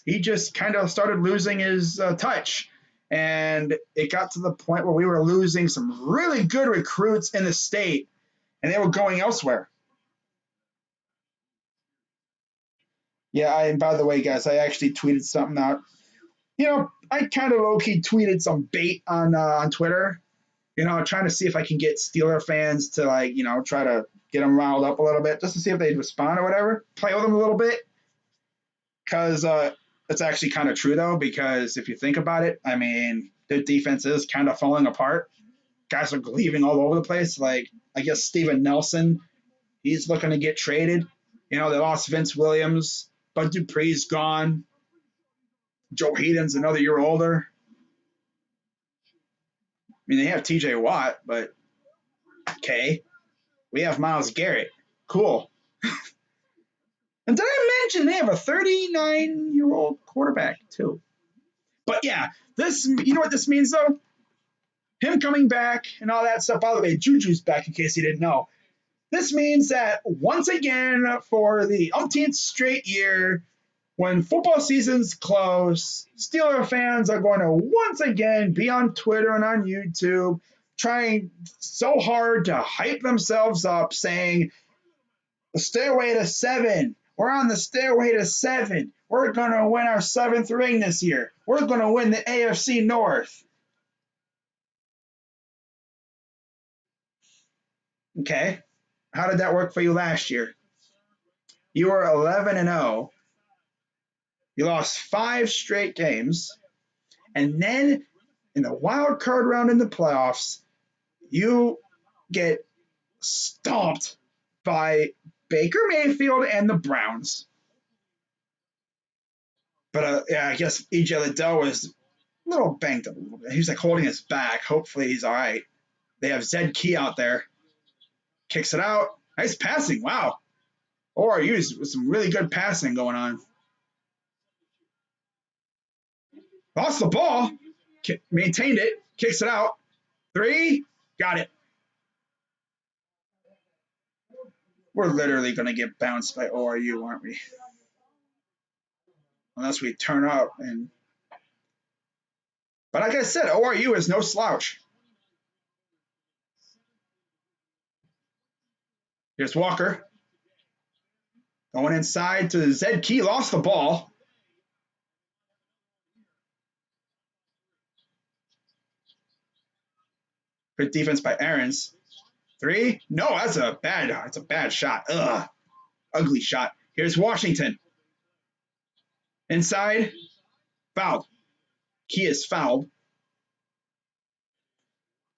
he just kind of started losing his touch. And it got to the point where we were losing some really good recruits in the state, and they were going elsewhere. Yeah, and by the way, guys, I actually tweeted something out. You know, I kind of low-key tweeted some bait on Twitter, you know, trying to see if I can get Steeler fans to, like, you know, try to get them riled up a little bit just to see if they'd respond or whatever, play with them a little bit. Because That's actually kind of true though, because if you think about it, I mean, the defense is kind of falling apart. Guys are leaving all over the place. Like I guess Steven Nelson, he's looking to get traded. You know, they lost Vince Williams, Bud Dupree's gone. Joe Hayden's another year older. I mean, they have T.J. Watt, but okay. We have Myles Garrett. Cool. And did I mention they have a 39-year-old quarterback too? But yeah, this, you know what this means though? Him coming back and all that stuff. By the way, Juju's back in case you didn't know. This means that once again, for the umpteenth straight year, when football season's close, Steeler fans are going to once again be on Twitter and on YouTube trying so hard to hype themselves up, saying, the stairway to 7. We're on the stairway to 7. We're going to win our 7th ring this year. We're going to win the AFC North. Okay. How did that work for you last year? You were 11-0. You lost 5 straight games. And then in the wild card round in the playoffs, you get stomped by Baker Mayfield and the Browns. But yeah, I guess EJ Liddell was a little banged up a little bit. He's like holding his back. Hopefully he's all right. They have Zed Key out there. Kicks it out. Nice passing. Wow. ORU with some really good passing going on. Lost the ball. Maintained it. Kicks it out. 3. Got it. We're literally going to get bounced by ORU, aren't we? Unless we turn up and. But like I said, ORU is no slouch. Here's Walker. Going inside to Zed Key. Lost the ball. Good defense by Aarons. 3. No, that's a bad shot. Ugh. Ugly shot. Here's Washington. Inside. Fouled. Key is fouled.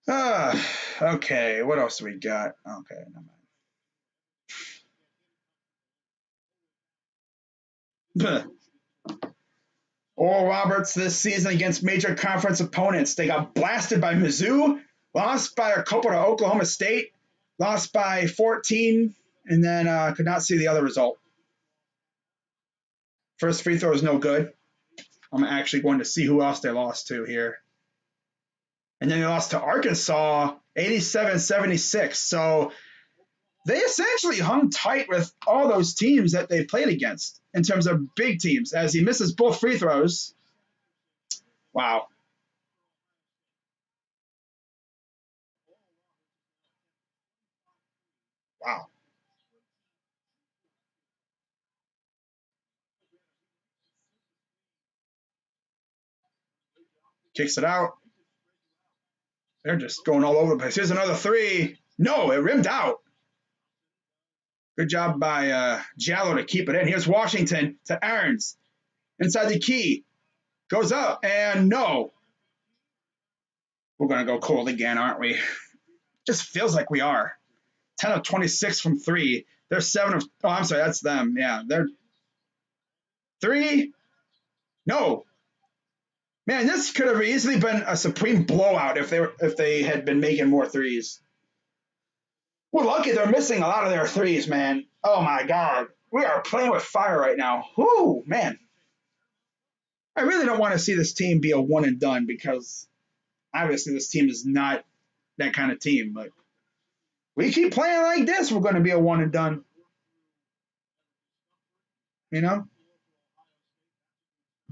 Okay. What else do we got? Okay, never mind. Oral Roberts this season against major conference opponents. They got blasted by Mizzou, lost by a couple to Oklahoma State, lost by 14, and then could not see the other result. First free throw is no good. I'm actually going to see who else they lost to here. And then they lost to Arkansas 87-76. So they essentially hung tight with all those teams that they played against in terms of big teams. As he misses both free throws. Wow. Wow. Kicks it out. They're just going all over the place. Here's another 3. No, it rimmed out. Good job by Jallo to keep it in. Here's Washington to Aarons. Inside the key. Goes up, and no. We're going to go cold again, aren't we? Just feels like we are. 10 of 26 from 3. They're 7 of... Oh, I'm sorry, that's them. Yeah, they're... 3. No. Man, this could have easily been a supreme blowout if they had been making more threes. We're lucky they're missing a lot of their threes, man. Oh, my God. We are playing with fire right now. Whoo, man. I really don't want to see this team be a one and done because obviously this team is not that kind of team. But we keep playing like this, we're going to be a one and done. You know?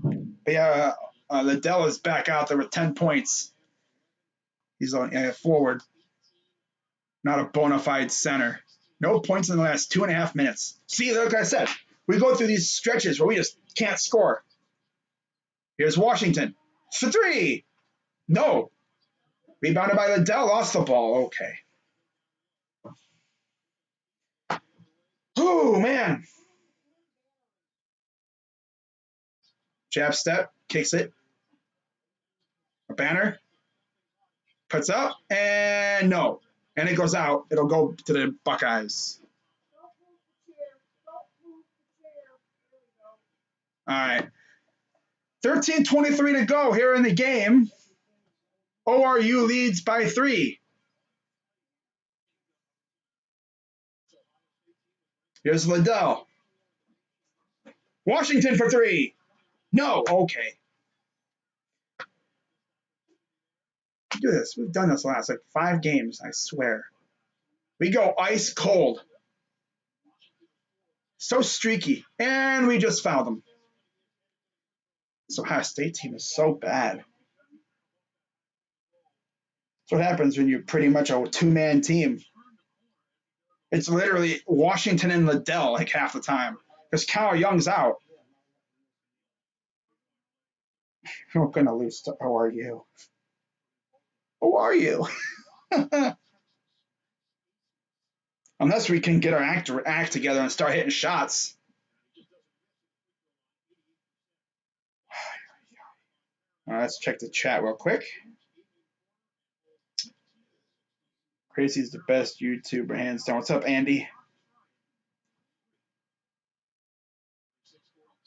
But yeah, Liddell is back out there with 10 points. He's on forward, not a bona fide center. No points in the last 2.5 minutes. See, like I said, we go through these stretches where we just can't score. Here's Washington for 3. No. Rebounded by Liddell, lost the ball. Okay. Oh, man. Jab step, kicks it. A banner. Puts up, and no. And it goes out. It'll go to the Buckeyes. All right. 13:23 to go here in the game. ORU leads by 3. Here's Liddell. Washington for 3. No. Okay. Do this. We've done this last 5 games, I swear. We go ice cold. So streaky. And we just fouled them. This Ohio State team is so bad. That's what happens when you're pretty much a 2-man team. It's literally Washington and Liddell half the time because Kyle Young's out. We're going to lose to ORU. Who are you? Unless we can get our act together and start hitting shots. All right, let's check the chat real quick. Crazy's the best YouTuber, hands down. What's up, Andy?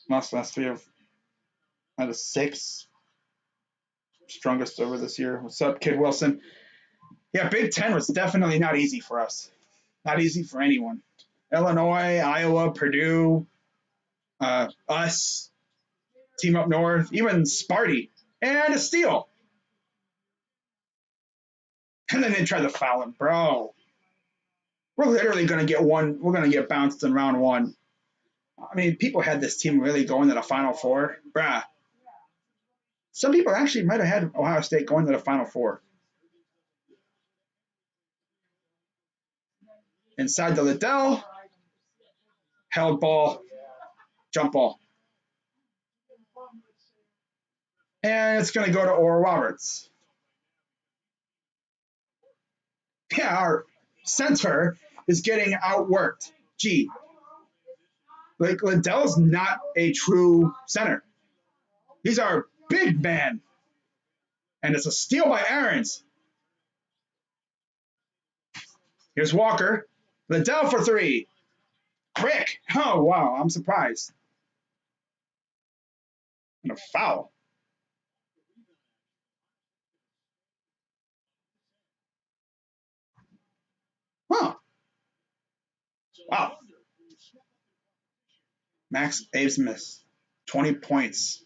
Last 3 out of 6. Strongest over this year. What's up, Kid Wilson? Yeah, Big Ten was definitely not easy for us. Not easy for anyone. Illinois, Iowa, Purdue, us, team up north, even Sparty, and a steal. And then they tried to foul him, bro. We're literally going to get one. We're going to get bounced in round 1. I mean, people had this team really going to the Final Four. Bruh. Some people actually might have had Ohio State going to the Final Four. Inside the Liddell. Held ball. Jump ball. And it's going to go to Oral Roberts. Yeah, our center is getting outworked. Gee. Liddell's not a true center. He's our big man. And it's a steal by Aarons. Here's Walker. Liddell for 3. Quick. Oh, wow. I'm surprised. And a foul. Huh. Wow. Max Absmith, 20 points.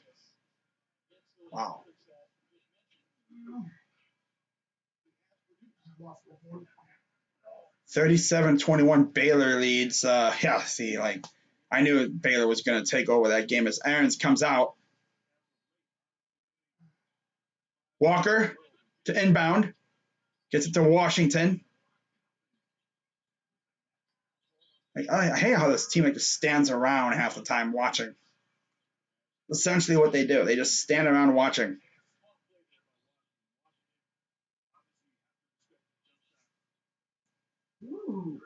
Wow. 37-21 Baylor leads. Yeah, see, I knew Baylor was going to take over that game as Aarons comes out. Walker to inbound. Gets it to Washington. I hate how this team just stands around half the time watching. Essentially what they do. They just stand around watching. Ooh.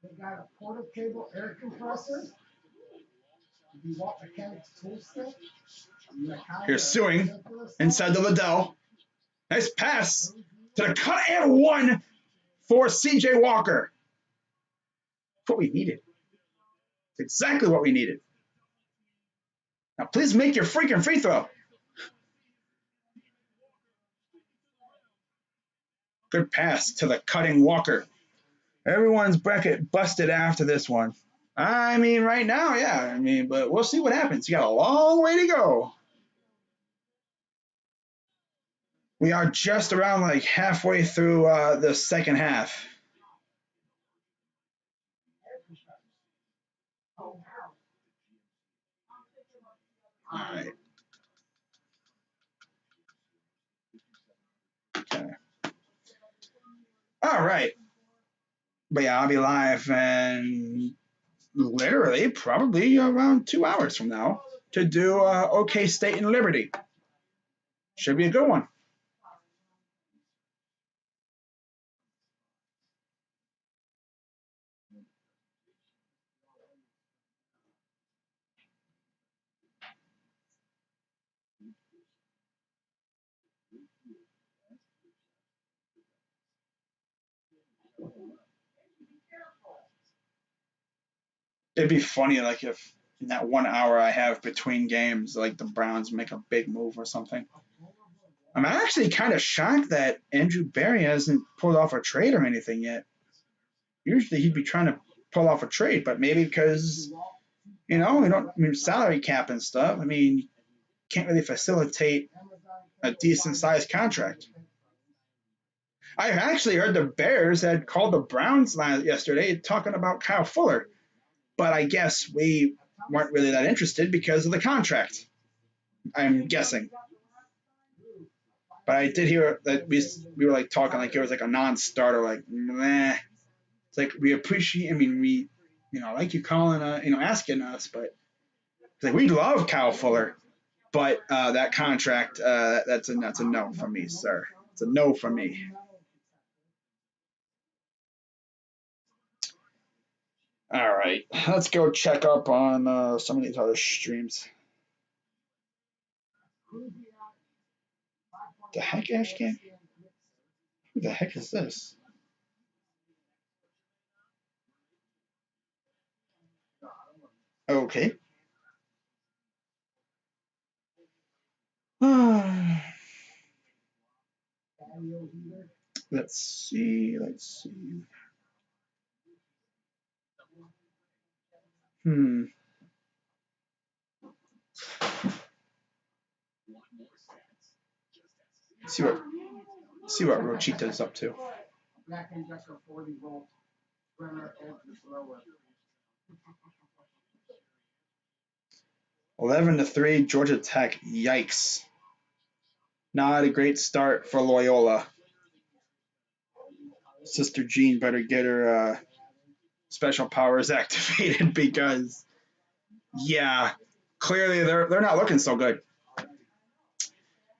They got a portable air compressor. If you want mechanics tool set. Here's Suing inside the Liddell. Nice pass to the cut and 1 for C.J. Walker. What we needed. It's exactly what we needed. Now, please make your freaking free throw. Good pass to the cutting Walker. Everyone's bracket busted after this one. I mean, right now, yeah. I mean, but we'll see what happens. You got a long way to go. We are just around halfway through the second half. All right. Okay. All right. But yeah, I'll be live and literally probably around 2 hours from now to do OK State and Liberty. Should be a good one. It'd be funny, like, if in that 1 hour I have between games, like the Browns make a big move or something. I'm actually kind of shocked that Andrew Barry hasn't pulled off a trade or anything yet. Usually he'd be trying to pull off a trade, but maybe because, we don't, salary cap and stuff. I mean, can't really facilitate a decent sized contract. I actually heard the Bears had called the Browns yesterday talking about Kyle Fuller, but I guess we weren't really that interested because of the contract. I'm guessing. But I did hear that we were like talking like it was like a non-starter, like meh. It's like we appreciate. I mean, we like you calling, asking us, but it's like we love Kyle Fuller, but that contract, that's a no from me, sir. It's a no from me. All right, let's go check up on some of these other streams. The heck, Ashcan? Who the heck is this? Okay. Let's see. See what Rochita's up to. 11-3, Georgia Tech. Yikes! Not a great start for Loyola. Sister Jean better get her special powers activated because, yeah, clearly they're not looking so good.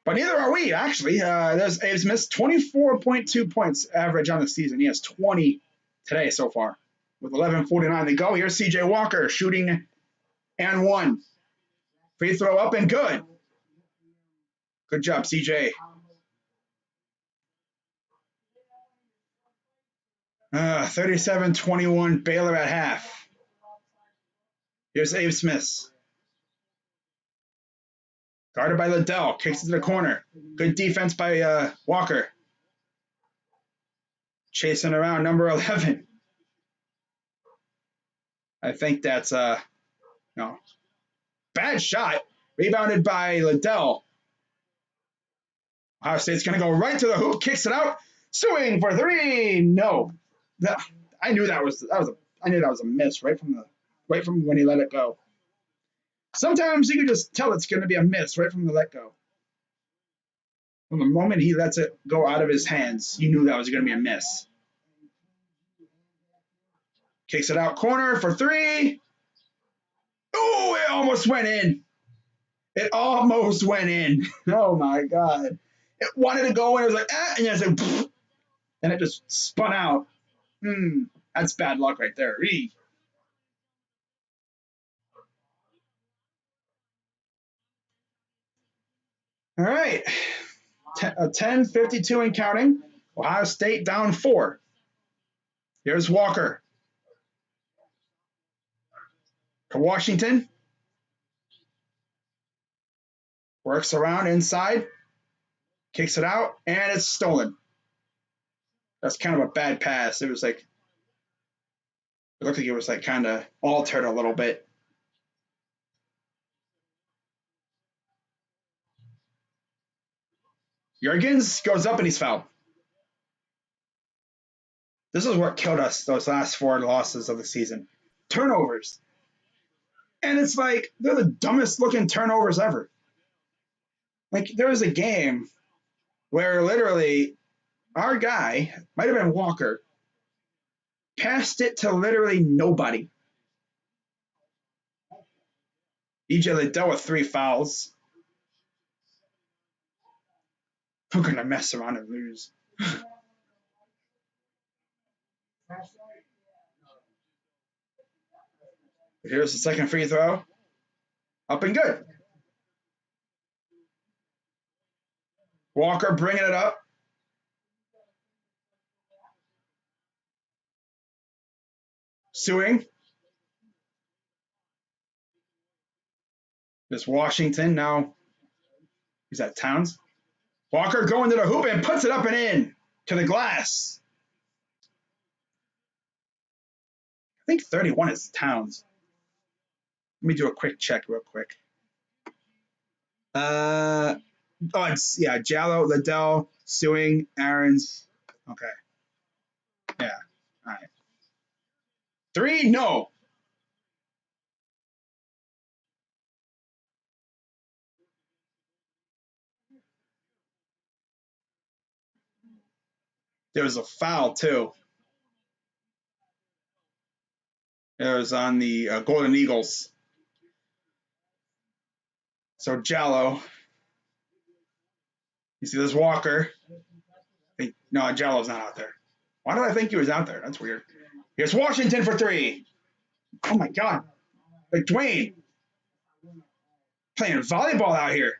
But neither are we, actually. There's Abe's missed 24.2 points average on the season. He has 20 today so far. With 11:49 to go, here's CJ Walker shooting and one. Free throw up and good. Good job, CJ. 37-21 Baylor at half. Here's Abe Smith. Guarded by Liddell. Kicks it to the corner. Good defense by Walker. Chasing around number 11. I think that's no. Bad shot. Rebounded by Liddell. Ohio State's going to go right to the hoop. Kicks it out. Swing for three. No. I knew that was a miss right from when he let it go. Sometimes you can just tell it's going to be a miss right from the let go. From the moment he lets it go out of his hands, you knew that was going to be a miss. Kicks it out corner for three. Oh, it almost went in. It almost went in. Oh my God. It wanted to go in. It was like, and then it's like, pfft, and it just spun out. That's bad luck right there. All right. 10:52 and counting. Ohio State down 4. Here's Walker. To Washington. Works around inside. Kicks it out, and it's stolen. That's kind of a bad pass. It looked like it was like kind of altered a little bit. Jurgens goes up and he's fouled. This is what killed us those last 4 losses of the season. Turnovers. And it's like they're the dumbest looking turnovers ever. Like there was a game where literally our guy, might have been Walker, passed it to literally nobody. EJ Liddell with 3 fouls. We're going to mess around and lose. Here's the second free throw. Up and good. Walker bringing it up. Suing. There's Washington now. Is that Towns? Walker going to the hoop and puts it up and in to the glass. I think 31 is Towns. Let me do a quick check real quick. It's Jallow, Liddell, Suing, Aaron's. Okay. Yeah. All right. 3, no. There was a foul too. It was on the Golden Eagles. So Jallow. You see this Walker. No, Jallow's not out there. Why did I think he was out there? That's weird. Here's Washington for 3. Oh my God. Like Dwayne. Playing volleyball out here.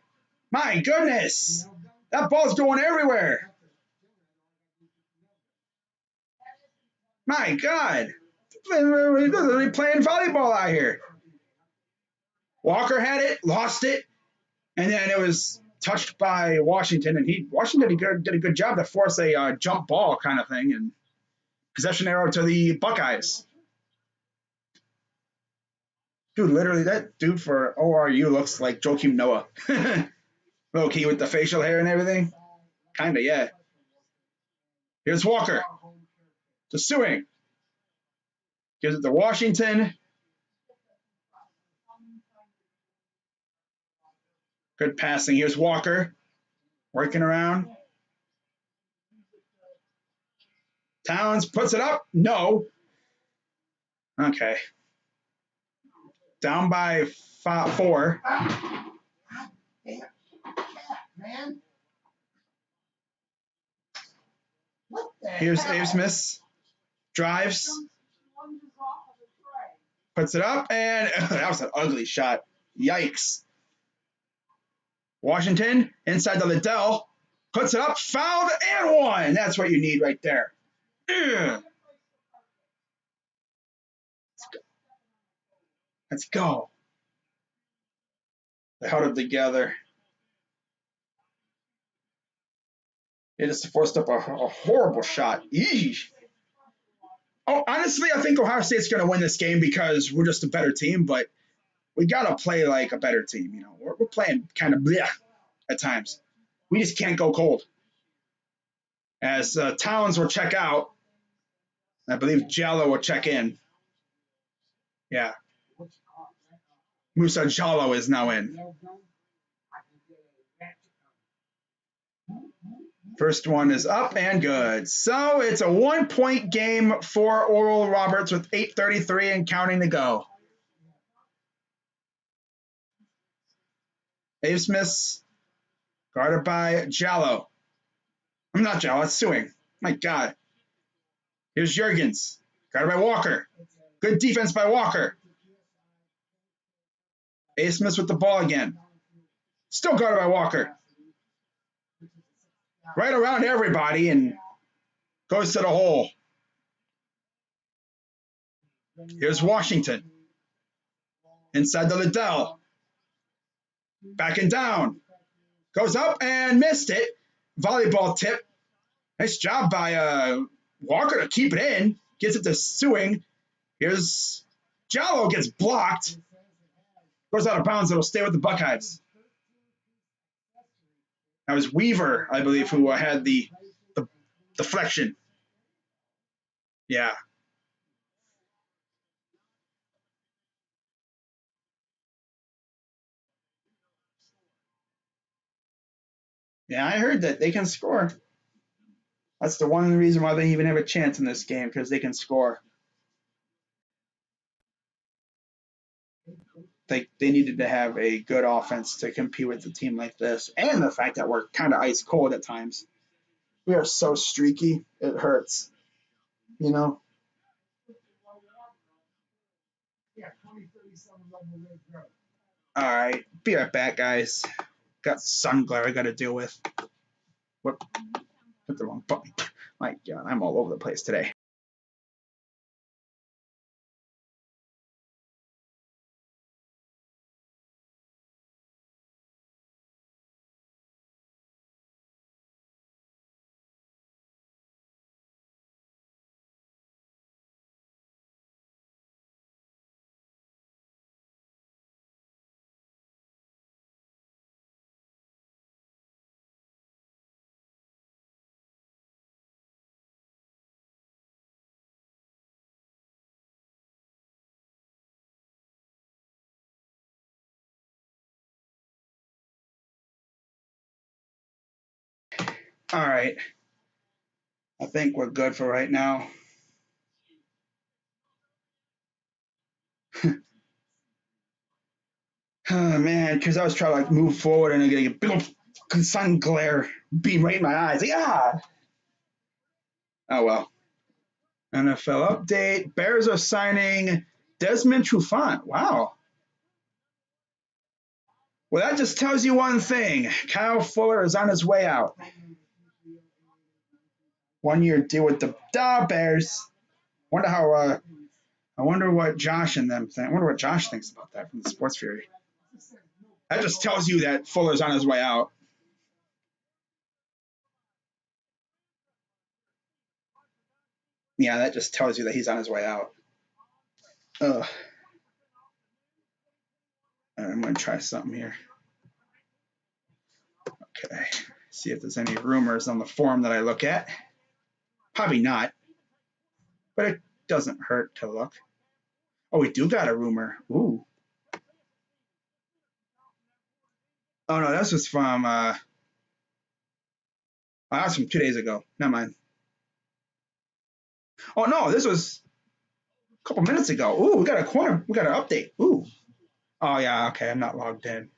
My goodness. That ball's going everywhere. My God. They're playing volleyball out here. Walker had it, lost it, and then it was touched by Washington, and Washington did a good job to force a jump ball kind of thing, and possession arrow to the Buckeyes. Dude, literally, that dude for ORU looks like Joakim Noah. Low key with the facial hair and everything. Kinda, yeah. Here's Walker. To Suing. Gives it to Washington. Good passing. Here's Walker. Working around. Towns puts it up. No. Okay. Down by 4. Man. Here's Abe Smith. Drives. Puts it up, and that was an ugly shot. Yikes. Washington inside the Liddell. Puts it up, fouled, and 1. That's what you need right there. Ugh. Let's go. They held it together. It just forced up a horrible shot. Eesh. Oh, honestly, I think Ohio State's going to win this game because we're just a better team, but we got to play like a better team. You know, we're playing kind of bleh at times. We just can't go cold. As Towns will check out, I believe Jallow will check in. Yeah. Musa Jallow is now in. First one is up and good. So it's a 1-point game for Oral Roberts with 8:33 and counting to go. Abe Smith guarded by Jallow. I'm not Jallow, it's Suing. My God. Here's Jurgens, guarded by Walker. Good defense by Walker. Abe Smith with the ball again. Still guarded by Walker. Right around everybody and goes to the hole. Here's Washington. Inside the Liddell. Backing down. Goes up and missed it. Volleyball tip. Nice job by Walker to keep it in. Gets it to Suing. Here's Jallow gets blocked. Goes out of bounds. It'll stay with the Buckeyes. That was Weaver, I believe, who had the deflection. Yeah. Yeah, I heard that they can score. That's the one reason why they even have a chance in this game, because they can score. They needed to have a good offense to compete with a team like this, and the fact that we're kind of ice cold at times. We are so streaky, it hurts. You know? All right, be right back, guys. Got sun glare I got to deal with. What? Hit the wrong button. My God, I'm all over the place today. All right. I think we're good for right now. Oh man, because I was trying to like move forward and I get a big old fucking sun glare beam right in my eyes. Like, ah. Oh well. NFL update. Bears are signing Desmond Trufant. Wow. Well, that just tells you one thing. Kyle Fuller is on his way out. 1 year deal with the Bears. Wonder how. I wonder what Josh and them think. I wonder what Josh thinks about that from the Sports Fury. That just tells you that Fuller's on his way out. Yeah, that just tells you that he's on his way out. Ugh. I'm going to try something here. Okay. See if there's any rumors on the forum that I look at. Probably not. But it doesn't hurt to look. Oh, we do got a rumor. Ooh. Oh, no, this was from, that's from 2 days ago. Never mind. Oh, no, this was a couple minutes ago. Ooh, we got an update. Ooh. Oh, yeah, okay, I'm not logged in.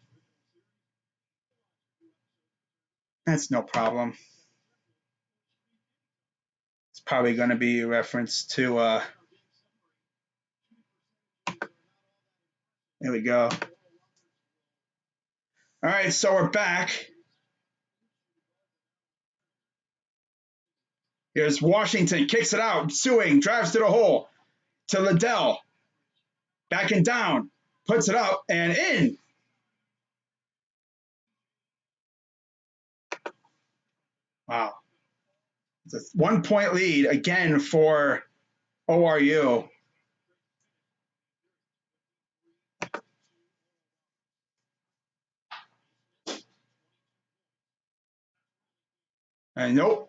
That's no problem. It's probably going to be a reference to, there we go. All right, so we're back. Here's Washington, kicks it out, Suing, drives to the hole, to Liddell, backing down, puts it up and in. Wow. It's a 1 point lead again for ORU. And nope.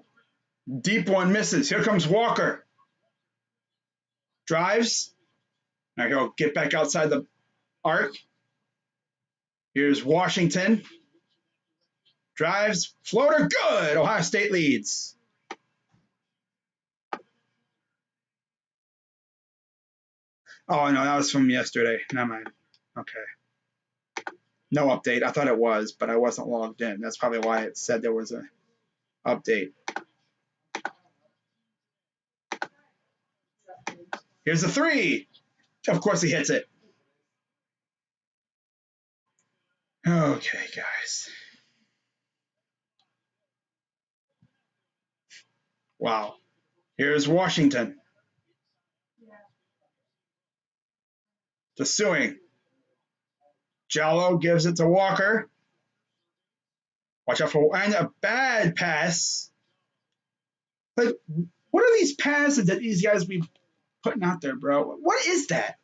Deep one misses. Here comes Walker. Drives. Now he'll get back outside the arc. Here's Washington. Drives. Floater. Good. Ohio State leads. Oh, no, that was from yesterday. Never mind. Okay. No update. I thought it was, but I wasn't logged in. That's probably why it said there was an update. Here's the three. Of course he hits it. Okay, guys. Wow. Here's Washington. To Suing. Jallo gives it to Walker. Watch out for and a bad pass. Like, what are these passes that these guys be putting out there, bro? What is that?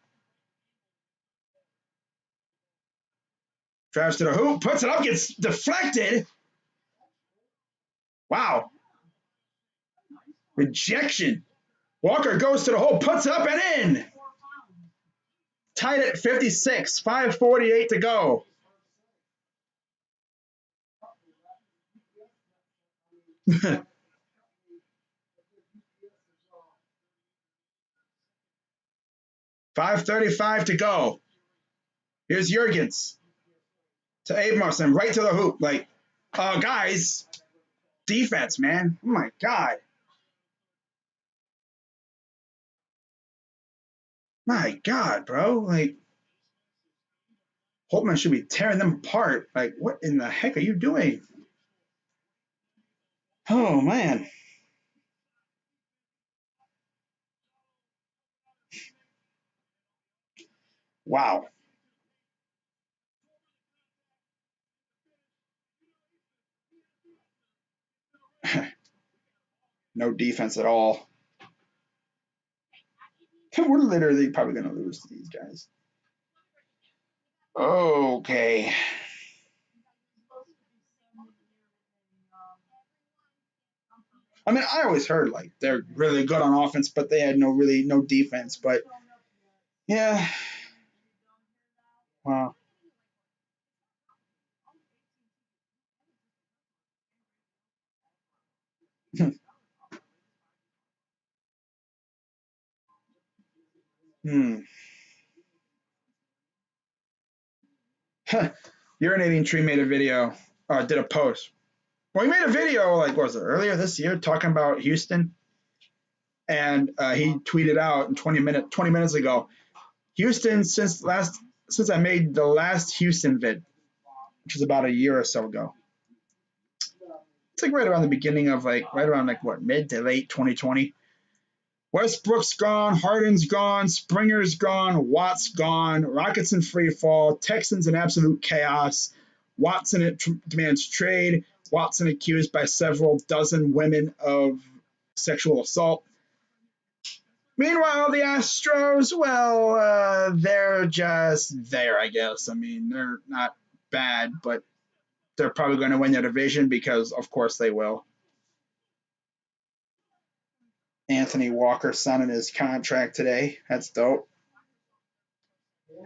Drives to the hoop, puts it up, gets deflected. Wow. Rejection. Walker goes to the hole, puts it up and in. Tied at 56, 5:48 to go. $5:35 to go. Here's Jurgens to Abelson, right to the hoop. Like, guys, defense, man. Oh my God. My God, bro. Like, Holtman should be tearing them apart. Like, what in the heck are you doing? Oh, man. Wow. No defense at all. We're literally probably going to lose to these guys. Okay. I mean, I always heard like they're really good on offense, but they had no defense. But yeah, wow. Hmm. Urinating Tree made a video, did a post. Well, he made a video, like, what was it, earlier this year, talking about Houston. And he tweeted out in 20 minutes ago, Houston, since I made the last Houston vid, which was about a year or so ago. It's like right around the beginning of right around like what, mid to late 2020. Westbrook's gone, Harden's gone, Springer's gone, Watt's gone, Rockets in free fall, Texans in absolute chaos, Watson demands trade, Watson accused by several dozen women of sexual assault. Meanwhile, the Astros, well, they're just there, I guess. I mean, they're not bad, but they're probably going to win their division because, of course, they will. Anthony Walker signing his contract today. That's dope.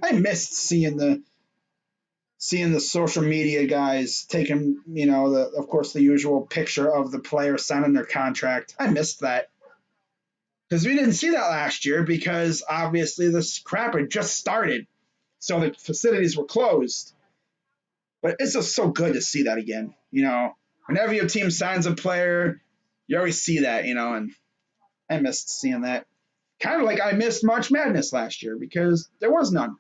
I missed seeing the social media guys taking, of course, the usual picture of the player signing their contract. I missed that because we didn't see that last year because obviously this crap had just started, so the facilities were closed. But it's just so good to see that again. Whenever your team signs a player, you always see that, and I missed seeing that. Kind of like I missed March Madness last year because there was none.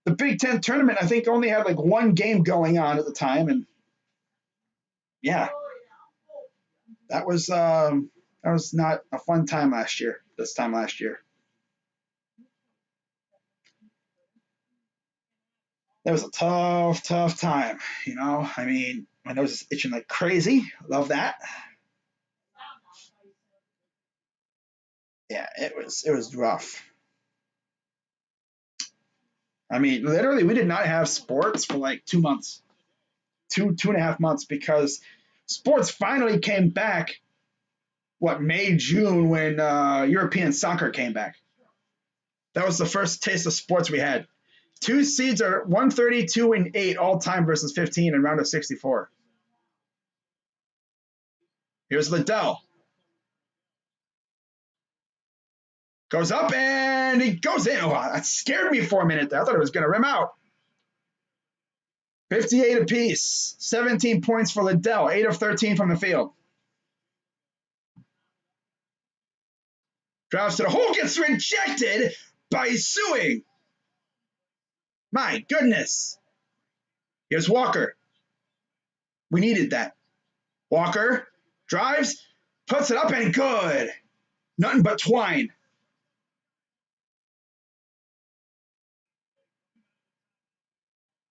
The Big Ten tournament, I think, only had like one game going on at the time, and yeah, that was not a fun time last year. This time last year, that was a tough, tough time. I mean, my nose is itching like crazy. Love that. Yeah, it was rough. I mean, literally, we did not have sports for like 2 months, 2.5 months, because sports finally came back. What, May, June, when European soccer came back. That was the first taste of sports we had. Two seeds are 132 and 8 all time versus 15 in round of 64. Here's Liddell. Goes up and he goes in. Oh, that scared me for a minute there. I thought it was going to rim out. 58 apiece. 17 points for Liddell. 8 of 13 from the field. Drives to the hole. Gets rejected by Suing. My goodness. Here's Walker. We needed that. Walker drives, puts it up, and good. Nothing but twine.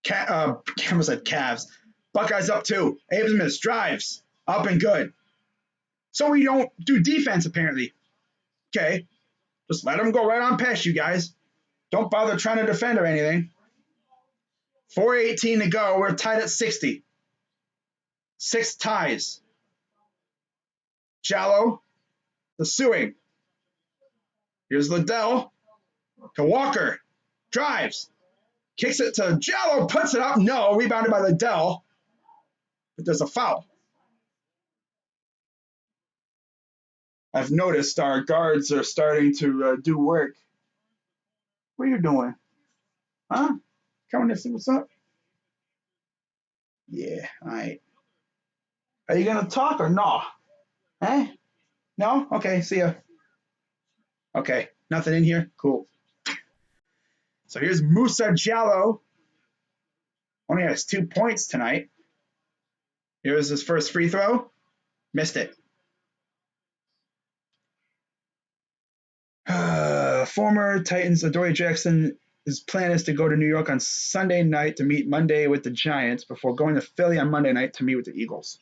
Cameron said Cavs. Buckeyes up 2. Abelman drives. Up and good. So we don't do defense, apparently. Okay. Just let them go right on past you guys. Don't bother trying to defend or anything. 4:18 to go. We're tied at 60. 6 ties. Jallow. The Suing. Here's Liddell. To Walker. Drives. Kicks it to Jallow. Puts it up. No. Rebounded by Liddell. But there's a foul. I've noticed our guards are starting to do work. What are you doing? Huh? Coming to see what's up? Yeah, all right. Are you going to talk or no? Eh? No? Okay, see ya. Okay, nothing in here? Cool. So here's Musa Jallow. Only has 2 points tonight. Here's his first free throw. Missed it. Former Titans Adoree Jackson, his plan is to go to New York on Sunday night to meet Monday with the Giants before going to Philly on Monday night to meet with the Eagles.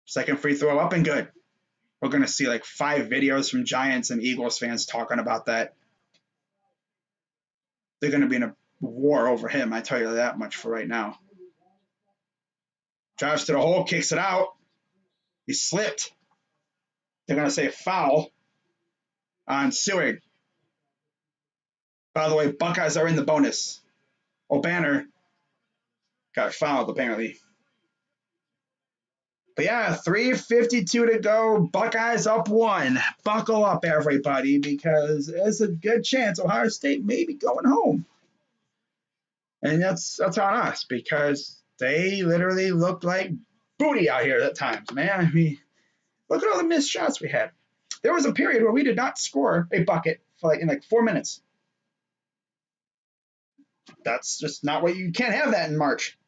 Second free throw up and good. We're going to see like 5 videos from Giants and Eagles fans talking about that. They're going to be in a war over him, I tell you that much for right now. Drives to the hole, kicks it out. He slipped. They're going to say foul on Seward. By the way, Buckeyes are in the bonus. O'Banner got fouled, apparently. But yeah, 3:52 to go. Buckeyes up 1. Buckle up, everybody, because there's a good chance Ohio State may be going home. And that's on us because they literally looked like booty out here at times, man. I mean, look at all the missed shots we had. There was a period where we did not score a bucket for in 4 minutes. That's just not what you can't have that in March.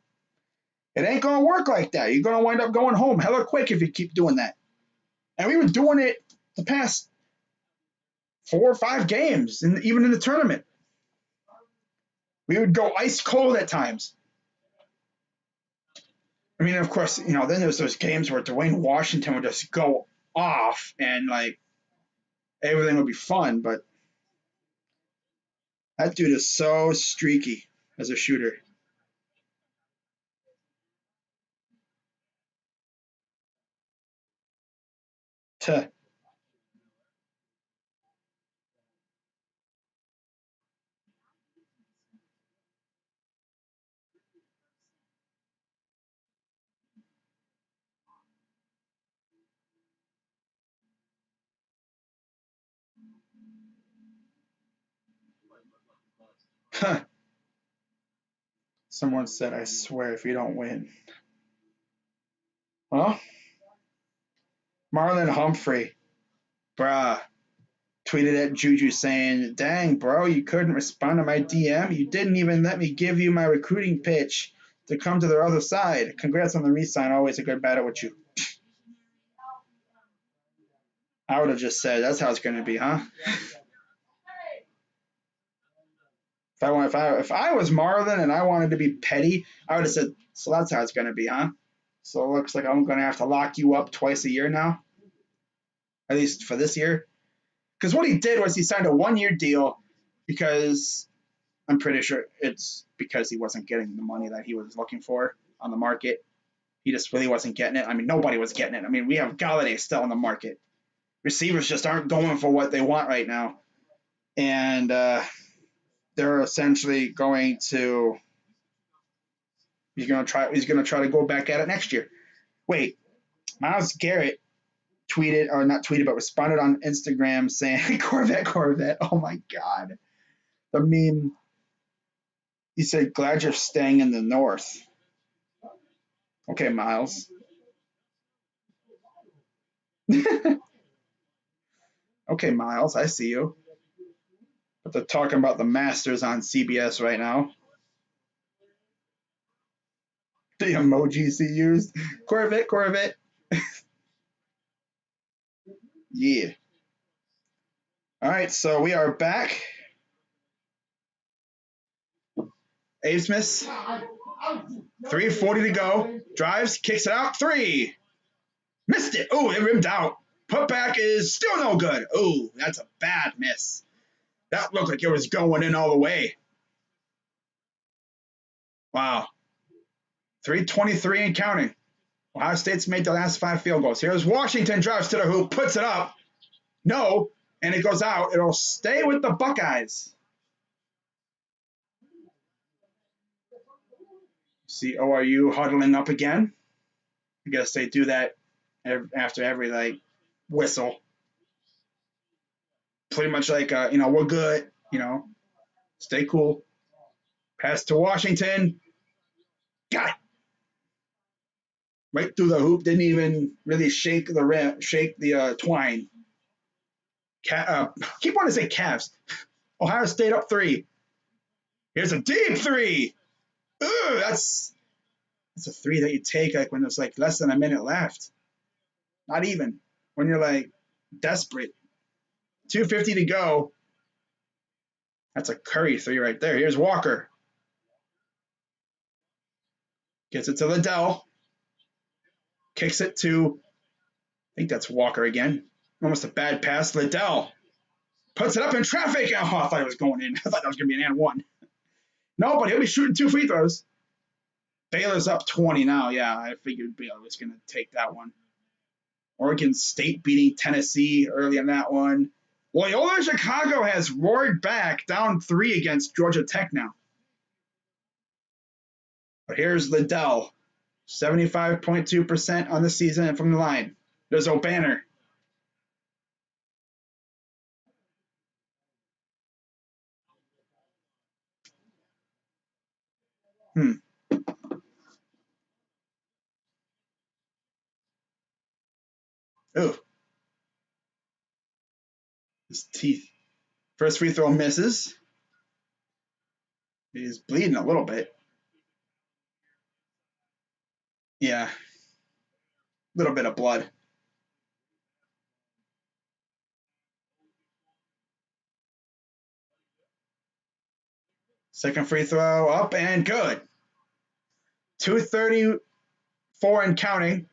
It ain't gonna work like that. You're gonna wind up going home hella quick if you keep doing that. And we were doing it the past 4 or 5 games, and even in the tournament. We would go ice cold at times. I mean, of course, then there's those games where Dwayne Washington would just go off and everything would be fun, but that dude is so streaky as a shooter. Tuh. Huh. Someone said, I swear if you don't win. Huh? Marlon Humphrey, bruh, tweeted at Juju saying, dang, bro, you couldn't respond to my DM. You didn't even let me give you my recruiting pitch to come to the other side. Congrats on the re-sign. Always a good battle with you. I would have just said, that's how it's going to be, huh? If I was Marlon and I wanted to be petty, I would have said, so that's how it's going to be, huh? So it looks like I'm going to have to lock you up twice a year now, at least for this year. Because what he did was he signed a 1-year deal because I'm pretty sure it's because he wasn't getting the money that he was looking for on the market. He just really wasn't getting it. I mean, nobody was getting it. I mean, we have Galladay still on the market. Receivers just aren't going for what they want right now. And they're essentially going to he's going to try to go back at it next year. Wait, Myles Garrett tweeted, or not tweeted, but responded on Instagram saying, Corvette. Oh my God. The meme. He said, glad you're staying in the north. Okay, Miles. Okay, Miles, I see you. But they're talking about the Masters on CBS right now. The emojis he used. Corvette. Yeah. All right, so we are back. Abe Smith, 3:40 to go. Drives, kicks it out. 3. Missed it. Oh, it rimmed out. Putback is still no good. Oh, that's a bad miss. That looked like it was going in all the way. Wow. 3:23 and counting. Ohio State's made the last 5 field goals. Here's Washington, drives to the hoop, puts it up. No, and it goes out. It'll stay with the Buckeyes. See ORU huddling up again. I guess they do that after every whistle. Pretty much we're good. Stay cool. Pass to Washington. Got it. Right through the hoop. Didn't even really shake the twine. Keep wanting to say Cavs. Ohio State up 3. Here's a deep 3. Ooh, that's a 3 that you take when there's less than a minute left. Not even. When you're desperate. 2:50 to go. That's a Curry 3 right there. Here's Walker. Gets it to Liddell. Kicks it to, I think that's Walker again. Almost a bad pass. Liddell puts it up in traffic. Oh, I thought it was going in. I thought that was going to be an and 1. No, but he'll be shooting 2 free throws. Baylor's up 20 now. Yeah, I figured Baylor was going to take that one. Oregon State beating Tennessee early in that one. Loyola Chicago has roared back, down 3 against Georgia Tech now. But here's Liddell. 75.2% on the season from the line. There's O'Banner. Ooh. His teeth. First free throw misses. He's bleeding a little bit. Yeah. A little bit of blood. Second free throw up and good. 2:34 and counting.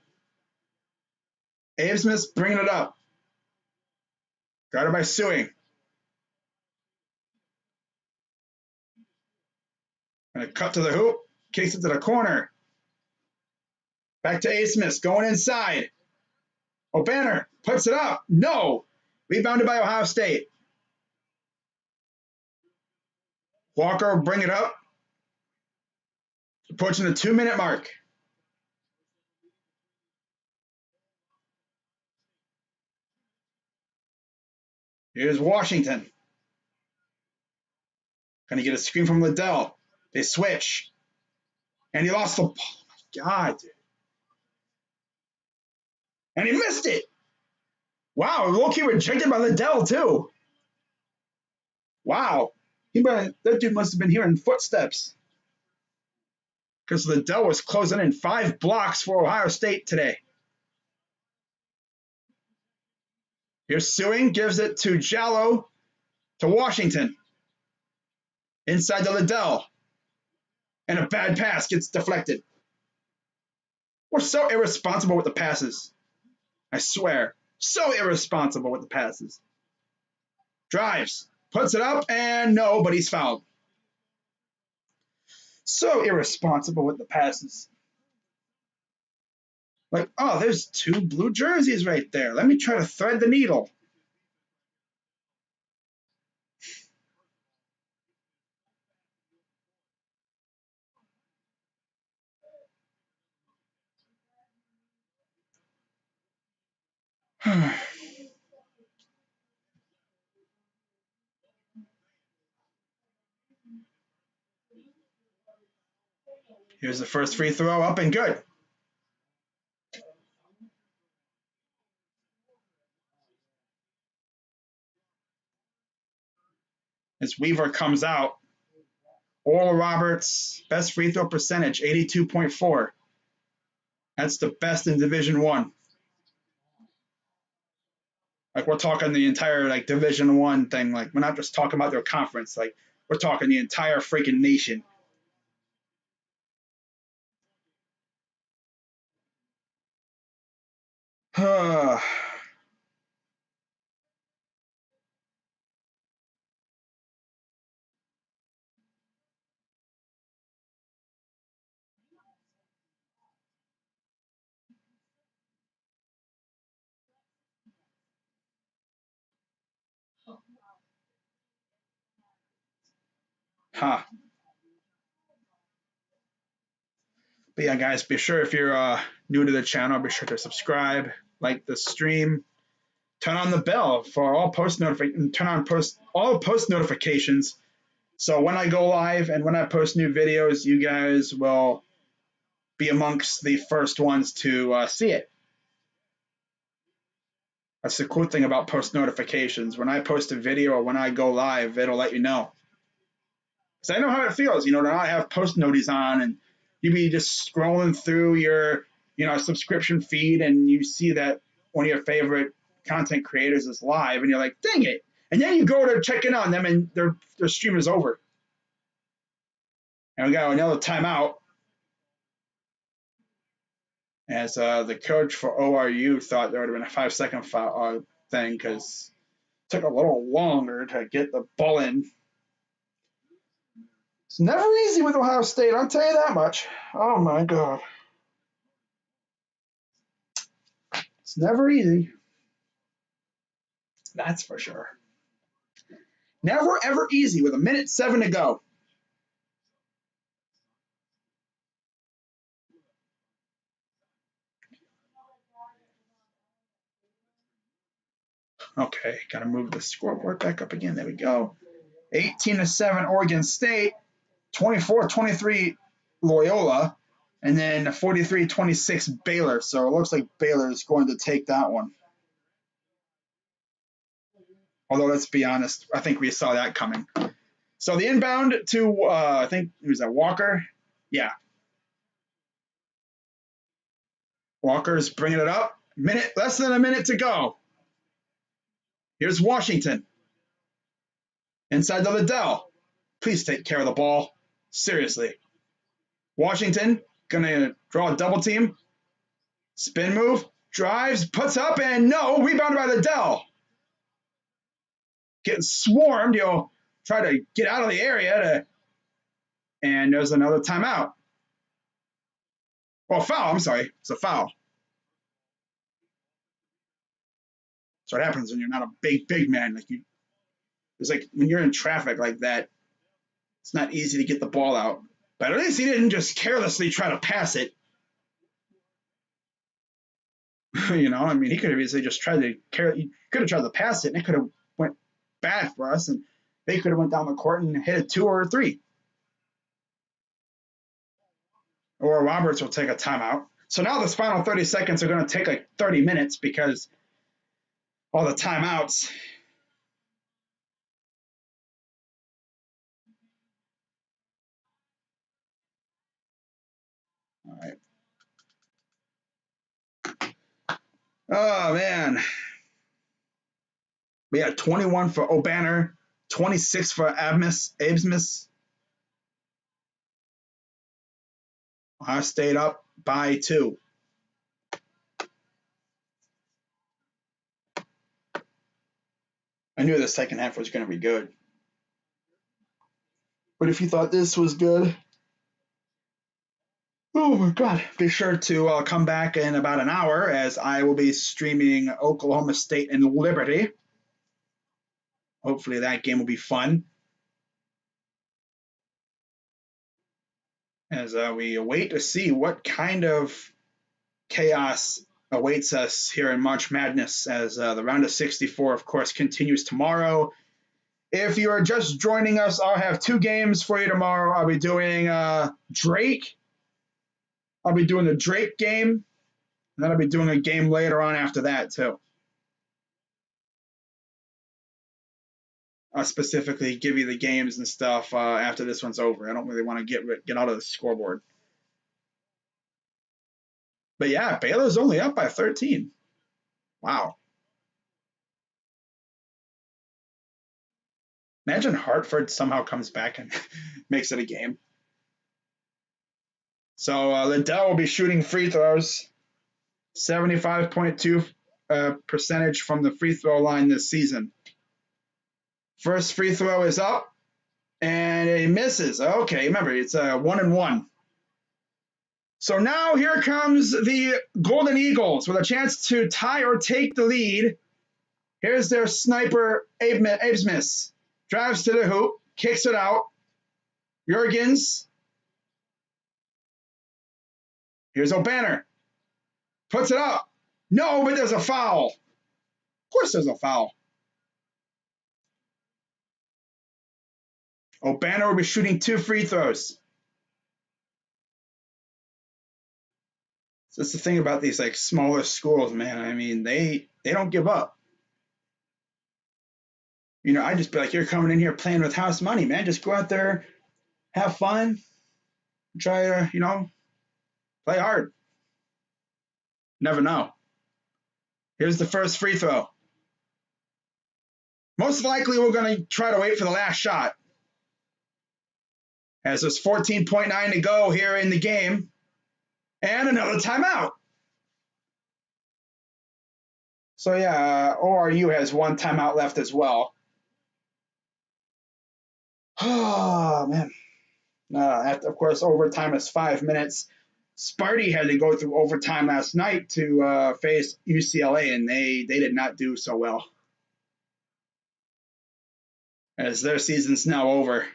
Abe Smith bringing it up. Guarded by Suing. Gonna cut to the hoop. Kicks it to the corner. Back to A. Smith, going inside. O'Banner puts it up. No. Rebounded by Ohio State. Walker will bring it up. Approaching the 2-minute mark. Here's Washington. Going to get a screen from Liddell. They switch. And he lost the ball. Oh my God. And he missed it. Wow, low-key rejected by Liddell, too. Wow. That dude must have been hearing footsteps. Because Liddell was closing in 5 blocks for Ohio State today. Here's Suing, gives it to Jallow, to Washington. Inside to Liddell. And a bad pass gets deflected. We're so irresponsible with the passes. I swear. So irresponsible with the passes. Drives. Puts it up, and no, but he's fouled. So irresponsible with the passes. Like, oh, there's 2 blue jerseys right there. Let me try to thread the needle. Here's the first free throw, up and good. As Weaver comes out, Oral Roberts, best free throw percentage, 82.4. That's the best in Division I. Like, we're talking the entire, like, Division I thing. Like, we're not just talking about their conference. Like, we're talking the entire freaking nation. Huh. But yeah, guys, be sure if you're new to the channel, be sure to subscribe, like the stream, turn on the bell for all post notifications. So when I go live and when I post new videos, you guys will be amongst the first ones to see it. That's the cool thing about post notifications. When I post a video or when I go live, it'll let you know. Because I know how it feels, to not have post noties on and you be just scrolling through your, subscription feed and you see that one of your favorite content creators is live and you're like, dang it. And then you go to check in on them and their stream is over. And we got another timeout. As the coach for ORU thought there would have been a 5-second thing because it took a little longer to get the ball in. It's never easy with Ohio State, I'll tell you that much. Oh my God. It's never easy. That's for sure. Never ever easy with 1:07 to go. Okay, got to move the scoreboard back up again. There we go. 18-7 Oregon State, 24-23 Loyola, and then 43-26 Baylor. So it looks like Baylor is going to take that one. Although, let's be honest, I think we saw that coming. So the inbound to, I think, who's that, Walker? Yeah. Walker's bringing it up. Less than a minute to go. Here's Washington. Inside to Liddell. Please take care of the ball. Seriously. Washington going to draw a double team. Spin move. Drives. Puts up. And no. Rebounded by Liddell. Getting swarmed. You'll try to get out of the area. And there's another timeout. Oh, foul. I'm sorry. It's a foul. That's what happens when you're not a big man. It's like when you're in traffic like that, it's not easy to get the ball out. But at least he didn't just carelessly try to pass it. You know, I mean, he could have easily just tried to pass it, and it could have went bad for us, and they could have went down the court and hit a 2 or a 3. Or Roberts will take a timeout. So now this final 30 seconds are going to take like 30 minutes because all the timeouts. All right. Oh, man. We had 21 for O'Banner, 26 for Abesmus. I stayed up by 2. I knew the second half was going to be good. But if you thought this was good, oh my God, be sure to come back in about an hour as I will be streaming Oklahoma State and Liberty. Hopefully that game will be fun. As we wait to see what kind of chaos awaits us here in March Madness as the round of 64, of course, continues tomorrow. If you are just joining us, I'll have 2 games for you tomorrow. I'll be doing Drake. I'll be doing the Drake game, and then I'll be doing a game later on after that, too. I'll specifically give you the games and stuff after this one's over. I don't really want to get out of the scoreboard. But yeah, Baylor's only up by 13. Wow. Imagine Hartford somehow comes back and makes it a game. So Liddell will be shooting free throws. 75.2 percentage from the free throw line this season. First free throw is up, and he misses. Okay, remember, it's a 1-and-1. So now here comes the Golden Eagles with a chance to tie or take the lead. Here's their sniper, Abesmus. Drives to the hoop, kicks it out. Jurgens. Here's O'Banner. Puts it up. No, but there's a foul. Of course there's a foul. O'Banner will be shooting 2 free throws. So that's the thing about these like smaller schools, man. I mean, they don't give up. You know, I just be like, you're coming in here playing with house money, man. Just go out there, have fun, try to, you know, play hard. Never know. Here's the first free throw. Most likely we're going to try to wait for the last shot. As there's 14.9 to go here in the game. And another timeout. So yeah, ORU has 1 timeout left as well. Oh, man. Of course, overtime is 5 minutes. Sparty had to go through overtime last night to face UCLA, and they did not do so well. As their season's now over.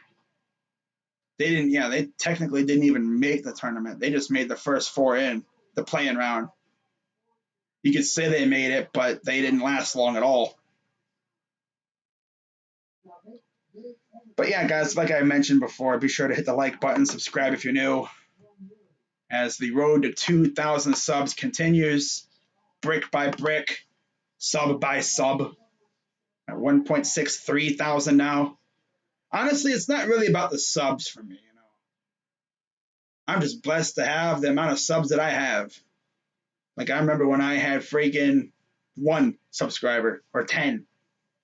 They technically didn't even make the tournament. They just made the first 4 in the play-in round. You could say they made it, but they didn't last long at all. But yeah, guys, like I mentioned before, be sure to hit the like button, subscribe if you're new, as the road to 2,000 subs continues, brick by brick, sub by sub, at 1.63 thousand now. Honestly, it's not really about the subs for me. I'm just blessed to have the amount of subs that I have. Like, I remember when I had freaking 1 subscriber or 10,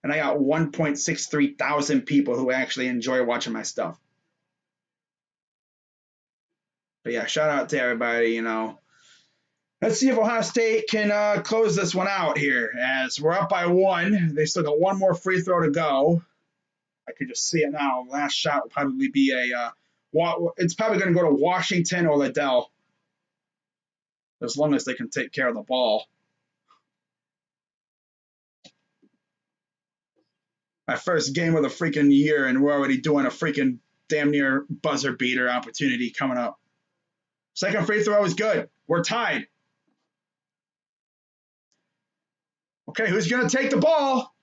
and I got 1.63 thousand people who actually enjoy watching my stuff. But yeah, shout out to everybody. Let's see if Ohio State can close this one out here, as we're up by 1. They still got 1 more free throw to go. I could just see it now. Last shot will probably be it's probably going to go to Washington or Liddell, as long as they can take care of the ball. My first game of the freaking year, and we're already doing a freaking damn near buzzer beater opportunity coming up. Second free throw is good. We're tied. Okay, who's going to take the ball?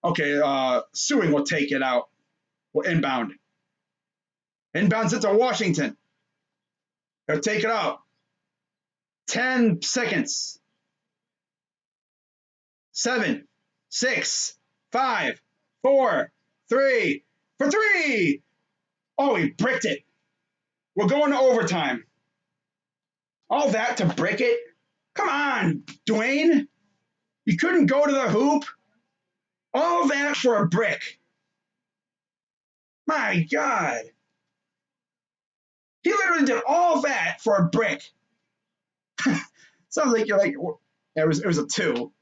Okay, Sewing will take it out. We're inbound. Inbounds it to Washington. They'll take it out. 10 seconds. 7, 6, 5, 4, 3, for 3. Oh, he bricked it. We're going to overtime. All that to brick it? Come on, Dwayne. You couldn't go to the hoop? All that for a brick. My God. He literally did all that for a brick. Sounds like you're like, it was a 2.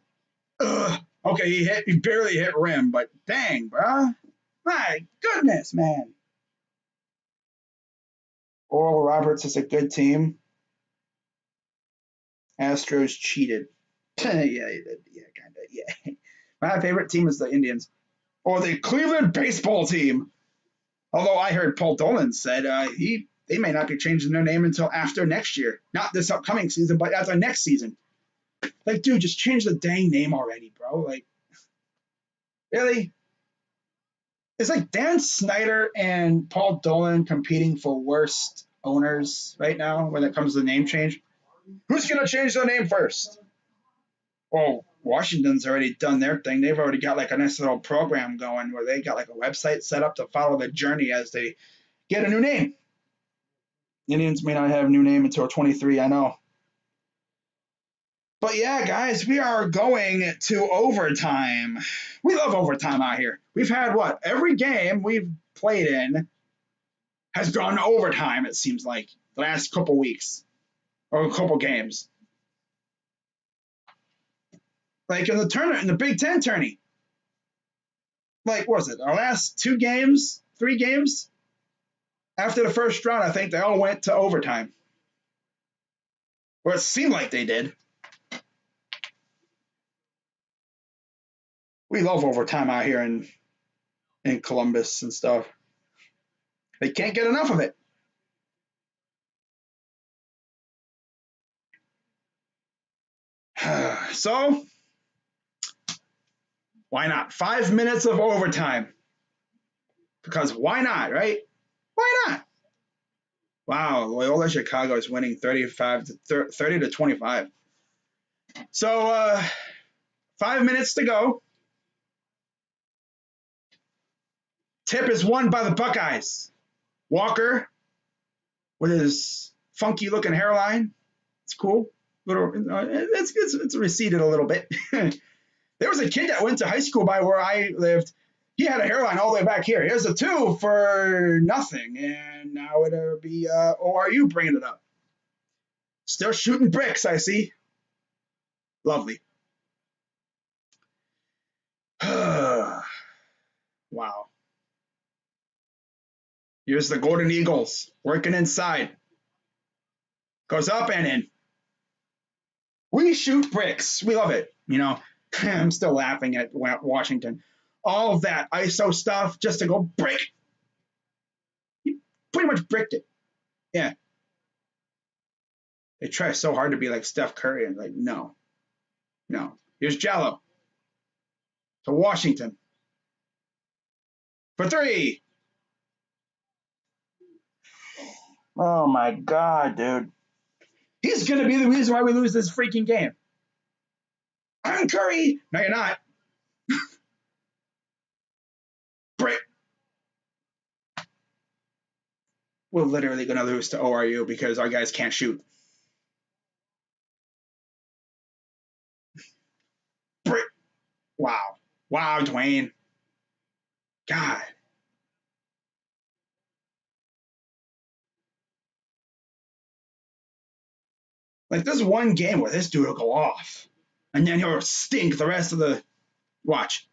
Ugh. Okay, he barely hit rim, but dang, bruh. My goodness, man. Oral Roberts is a good team. Astros cheated. Yeah, kind of. Yeah. My favorite team is the Indians. Or the Cleveland baseball team. Although I heard Paul Dolan said they may not be changing their name until after next year. Not this upcoming season, but after next season. Like, dude, just change the dang name already, bro. Like, really? It's like Dan Snyder and Paul Dolan competing for worst owners right now when it comes to the name change. Who's going to change their name first? Well, Washington's already done their thing. They've already got like a nice little program going where they got like a website set up to follow the journey as they get a new name. Indians may not have a new name until 23, I know. But yeah, guys, we are going to overtime. We love overtime out here. We've had what? Every game we've played in has gone to overtime, it seems like, the last couple weeks or a couple games. Like in the tournament, in the Big Ten tourney. Like, what was it? Our last 2 games, 3 games? After the first round, I think they all went to overtime. Or it seemed like they did. We love overtime out here in Columbus and stuff. They can't get enough of it. So, why not? 5 minutes of overtime. Because why not, right? Why not? Wow, Loyola Chicago is winning 30 to 25. So, 5 minutes to go. Tip is won by the Buckeyes. Walker with his funky looking hairline. It's cool. It's receded a little bit. There was a kid that went to high school by where I lived. He had a hairline all the way back here. Here's a 2 for nothing. And now it'll be ORU bringing it up. Still shooting bricks, I see. Lovely. Wow. Here's the Golden Eagles working inside. Goes up and in. We shoot bricks. We love it. I'm still laughing at Washington. All of that ISO stuff just to go brick. He pretty much bricked it. Yeah. They try so hard to be like Steph Curry and like, no. Here's Jallo to Washington. for three. Oh my God, dude. He's going to be the reason why we lose this freaking game. I'm Curry. No, you're not. Brick. We're literally going to lose to ORU because our guys can't shoot. Brick. Wow. Wow, Dwayne. God. Like, there's one game where this dude will go off, and then he'll stink the rest of the watch.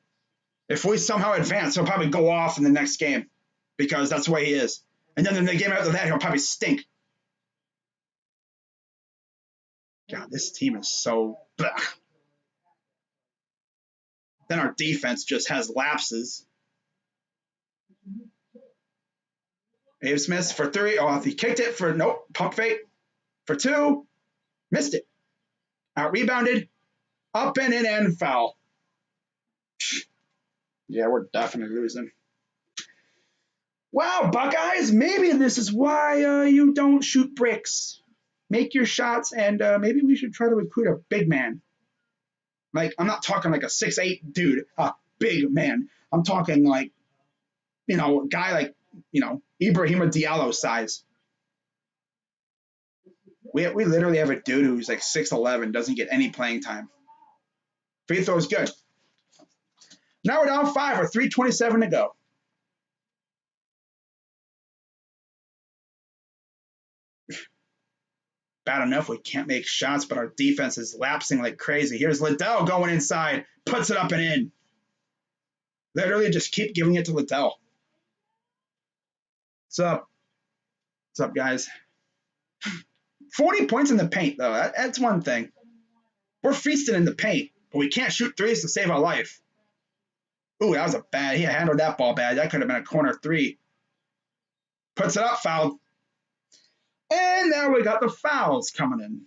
If we somehow advance, he'll probably go off in the next game because that's the way he is. And then in the game after that, he'll probably stink. God, this team is so... Blech. Then our defense just has lapses. Abe Smith for three. Oh, he kicked it for... Nope. Pump fake for two. Missed it. Out rebounded. Up and in and foul. Yeah, we're definitely losing. Wow, Buckeyes, maybe this is why you don't shoot bricks. Make your shots, and maybe we should try to recruit a big man. Like, I'm not talking like a 6'8" dude, a big man. I'm talking like, you know, a guy like, you know, Ibrahima Diallo size. We literally have a dude who's like 6'11", doesn't get any playing time. Free throw is good. Now we're down 5 with 3:27 to go. Bad enough we can't make shots, but our defense is lapsing like crazy. Here's Liddell going inside, puts it up and in. Literally just keep giving it to Liddell. What's up? What's up, guys? 40 points in the paint, though. That's one thing. We're feasting in the paint, but we can't shoot threes to save our life. Ooh, that was a bad. He handled that ball bad. That could have been a corner three. Puts it up, fouled. And now we got the fouls coming in.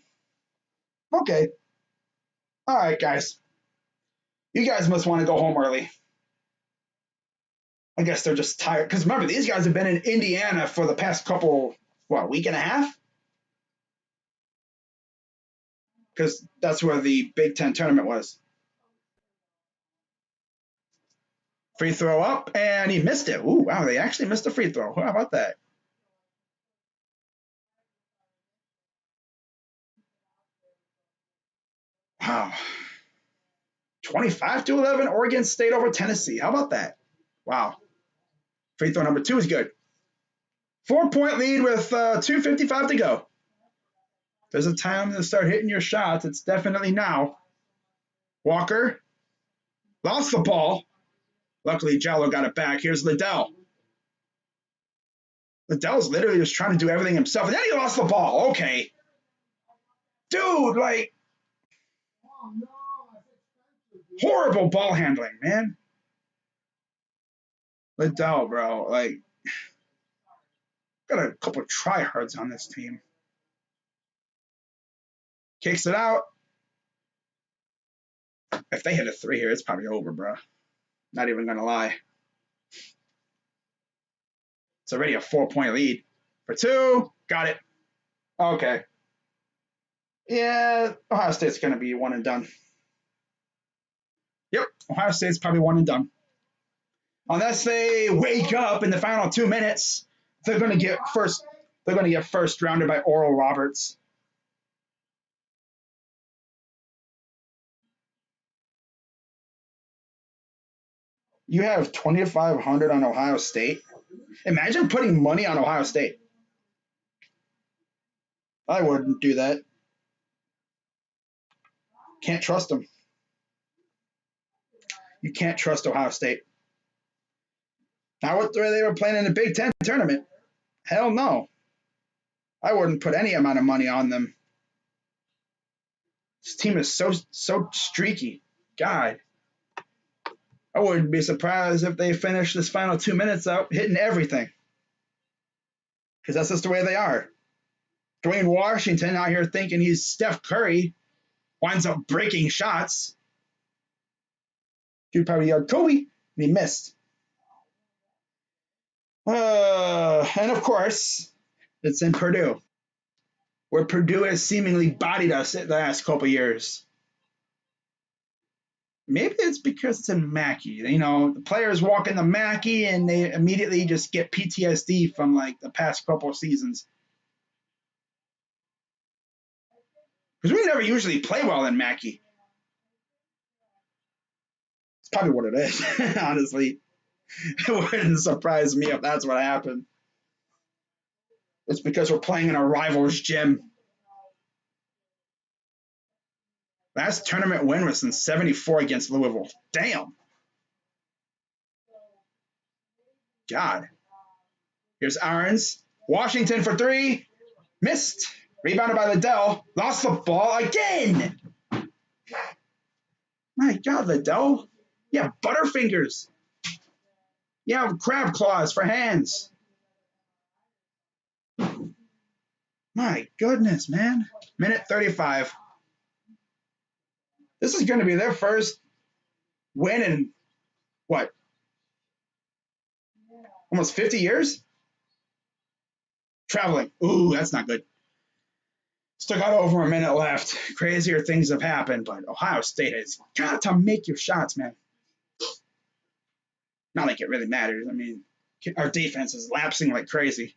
Okay. All right, guys. You guys must want to go home early. I guess they're just tired. Because remember, these guys have been in Indiana for the past couple, week and a half? Because that's where the Big Ten tournament was. Free throw up, and he missed it. Ooh, wow, they actually missed a free throw. How about that? Wow. 25-11, Oregon State over Tennessee. How about that? Wow. Free throw number 2 is good. 4-point lead with 2:55 to go. There's a time to start hitting your shots. It's definitely now. Walker lost the ball. Luckily, Jallo got it back. Here's Liddell. Liddell's literally just trying to do everything himself. And then he lost the ball. Okay. Dude, like, horrible ball handling, man. Liddell, bro, like, got a couple of tryhards on this team. Kicks it out. If they hit a 3 here, it's probably over, bro. Not even going to lie. It's already a 4-point lead. For 2. Got it. Okay. Yeah, Ohio State's going to be one and done. Yep, Ohio State's probably one and done. Unless they wake up in the final 2 minutes, they're going to get first. They're going to get first rounded by Oral Roberts. You have 2,500 on Ohio State. Imagine putting money on Ohio State. I wouldn't do that. Can't trust them. You can't trust Ohio State. Now, what the way they were playing in the Big Ten tournament? Hell no. I wouldn't put any amount of money on them. This team is so streaky. God. I wouldn't be surprised if they finish this final 2 minutes up hitting everything. Because that's just the way they are. Dwayne Washington out here thinking he's Steph Curry winds up breaking shots. He'd probably yell, Kobe, and he missed. And of course, it's in Purdue, where Purdue has seemingly bodied us the last couple years. Maybe it's because it's in Mackey. You know, the players walk into Mackey and they immediately just get PTSD from like the past couple of seasons. Because we never usually play well in Mackey. It's probably what it is, honestly. It wouldn't surprise me if that's what happened. It's because we're playing in a rival's gym. Last tournament win was in '74 against Louisville. Damn. God. Here's Ahrens. Washington for three. Missed. Rebounded by Liddell. Lost the ball again. My God, Liddell. You have butterfingers. You have crab claws for hands. My goodness, man. Minute 35. This is going to be their first win in, what, almost 50 years? Traveling. Ooh, that's not good. Still got over a minute left. Crazier things have happened, but Ohio State has got to make your shots, man. Not like it really matters. I mean, our defense is lapsing like crazy.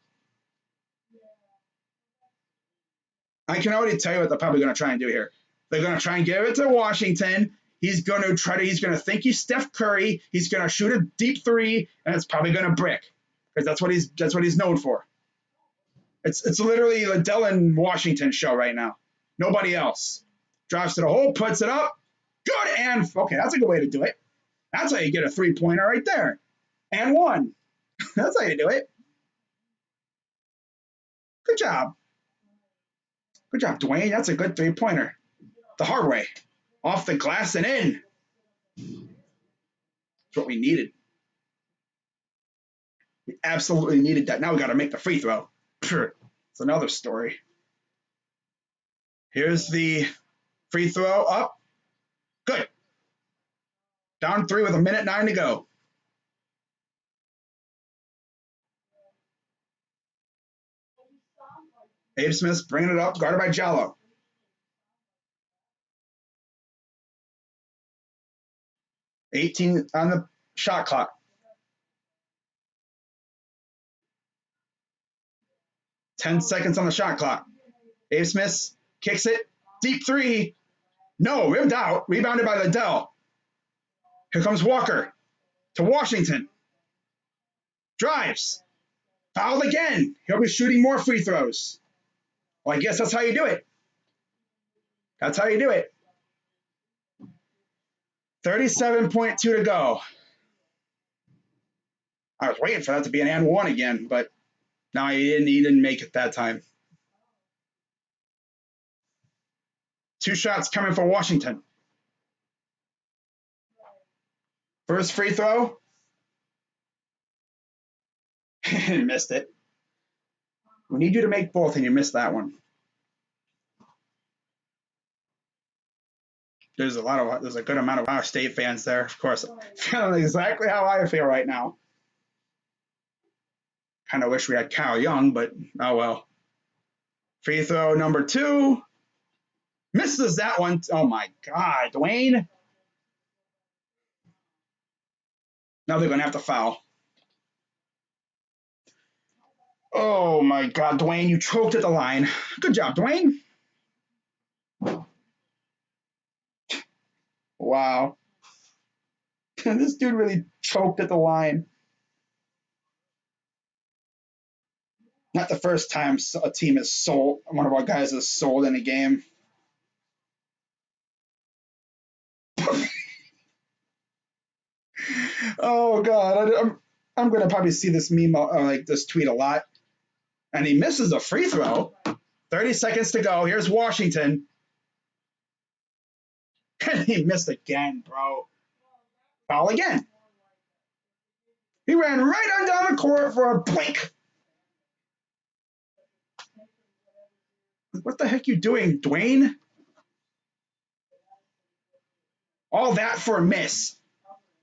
I can already tell you what they're probably going to try and do here. They're going to try and give it to Washington. He's going to think he's Steph Curry. He's going to shoot a deep three, and it's probably going to brick because that's what he's known for. It's literally a Dylan Washington show right now. Nobody else. Drives to the hole, puts it up. Good and okay, that's a good way to do it. That's how you get a 3-pointer right there. And one. That's how you do it. Good job. Good job, Dwayne. That's a good 3-pointer. The hard way. Off the glass and in. That's what we needed. We absolutely needed that. Now we got to make the free throw. It's another story. Here's the free throw up. Good. Down 3 with 1:09 to go. Abe Smith bringing it up, guarded by Jallo. 18 on the shot clock. 10 seconds on the shot clock. Abe Smith kicks it. Deep three. No, ripped out. Rebounded by Liddell. Here comes Walker to Washington. Drives. Fouled again. He'll be shooting more free throws. Well, I guess that's how you do it. That's how you do it. 37.2 to go. I was waiting for that to be an and one again, but no, he didn't make it that time. 2 shots coming for Washington. First free throw. Missed it. We need you to make both, and you missed that one. There's a good amount of Ohio State fans there, of course. Feeling exactly how I feel right now. Kind of wish we had Kyle Young, but oh well. Free throw number 2. Misses that one. Oh my God, Dwayne. Now they're going to have to foul. Oh my God, Dwayne, you choked at the line. Good job, Dwayne. Wow. This dude really choked at the line. Not the first time a team has sold, one of our guys has sold in a game. Oh God, I'm going to probably see this meme, like this tweet a lot. And he misses a free throw. 30 seconds to go. Here's Washington. And he missed again, bro. Foul again. He ran right on down the court for a blink. What the heck you doing, Dwayne? All that for a miss.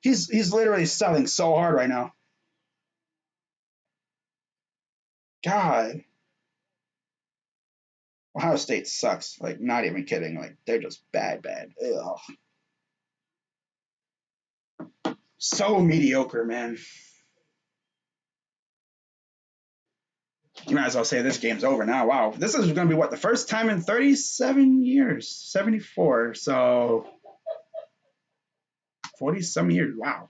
He's literally selling so hard right now. God, Ohio State sucks. Like, not even kidding. Like, they're just bad, bad. Ugh. So mediocre, man. You might as well say this game's over now. Wow. This is going to be what? The first time in 37 years? 74. So 40 some years. Wow.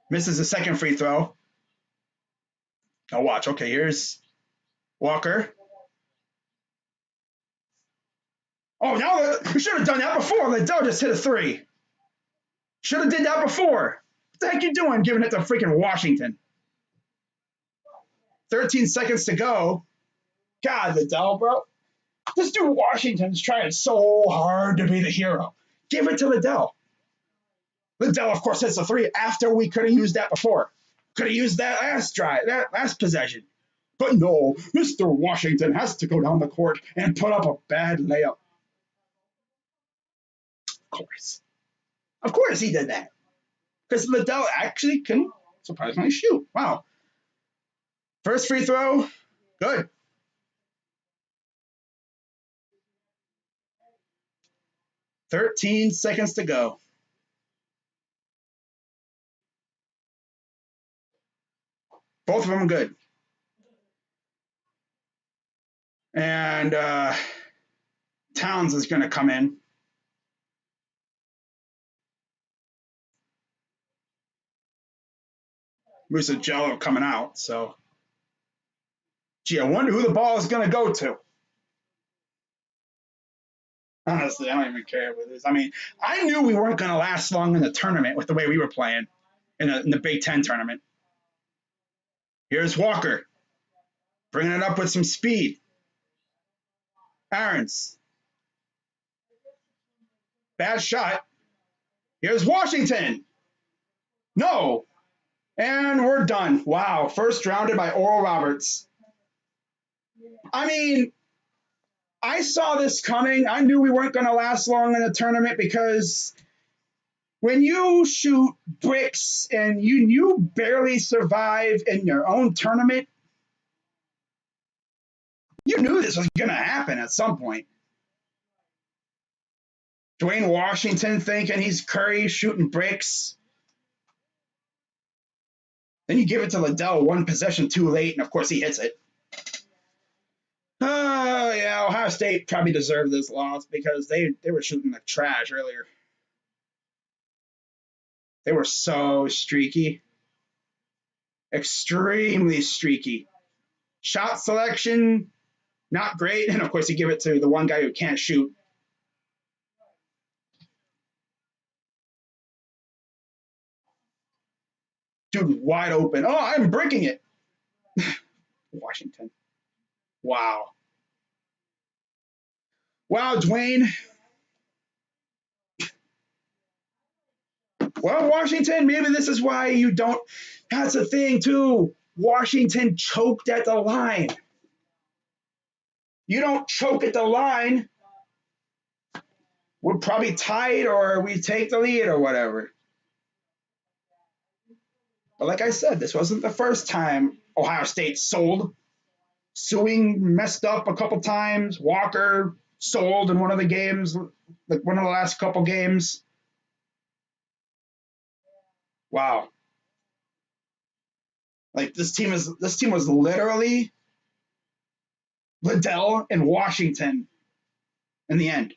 Misses the second free throw. Oh, watch. Okay, here's Walker. Oh, now we should have done that before. Liddell just hit a three. Should have did that before. What the heck you doing giving it to freaking Washington? 13 seconds to go. God, Liddell, bro. This dude Washington's trying so hard to be the hero. Give it to Liddell. Liddell, of course, hits a three after we could have used that before. Could have used that last drive, that last possession. But no, Mr. Washington has to go down the court and put up a bad layup. Of course. Of course he did that. Because Liddell actually can surprisingly shoot. Wow. First free throw, good. $13 to go. Both of them good. And Towns is going to come in. Musa Jello coming out. So, gee, I wonder who the ball is going to go to. Honestly, I don't even care with this. I mean, I knew we weren't going to last long in the tournament with the way we were playing in the Big Ten tournament. Here's Walker, bringing it up with some speed. Aarons. Bad shot. Here's Washington. No. And we're done. Wow. First rounded by Oral Roberts. I mean, I saw this coming. I knew we weren't going to last long in the tournament because when you shoot bricks and you barely survive in your own tournament, you knew this was going to happen at some point. Dwayne Washington thinking he's Curry shooting bricks. Then you give it to Liddell one possession too late, and of course he hits it. Oh, yeah, Ohio State probably deserved this loss because they were shooting like trash earlier. They were so streaky. Extremely streaky. Shot selection, not great. And of course, you give it to the one guy who can't shoot. Dude, wide open. Oh, I'm breaking it. Washington. Wow. Wow, Dwayne. Well, Washington, maybe this is why you don't. That's the thing, too. Washington choked at the line. You don't choke at the line, we're probably tied or we take the lead or whatever. But like I said, this wasn't the first time Ohio State sold. Suing messed up a couple times. Walker sold in one of the games, like one of the last couple games. Wow. Like this team was literally Liddell and Washington in the end.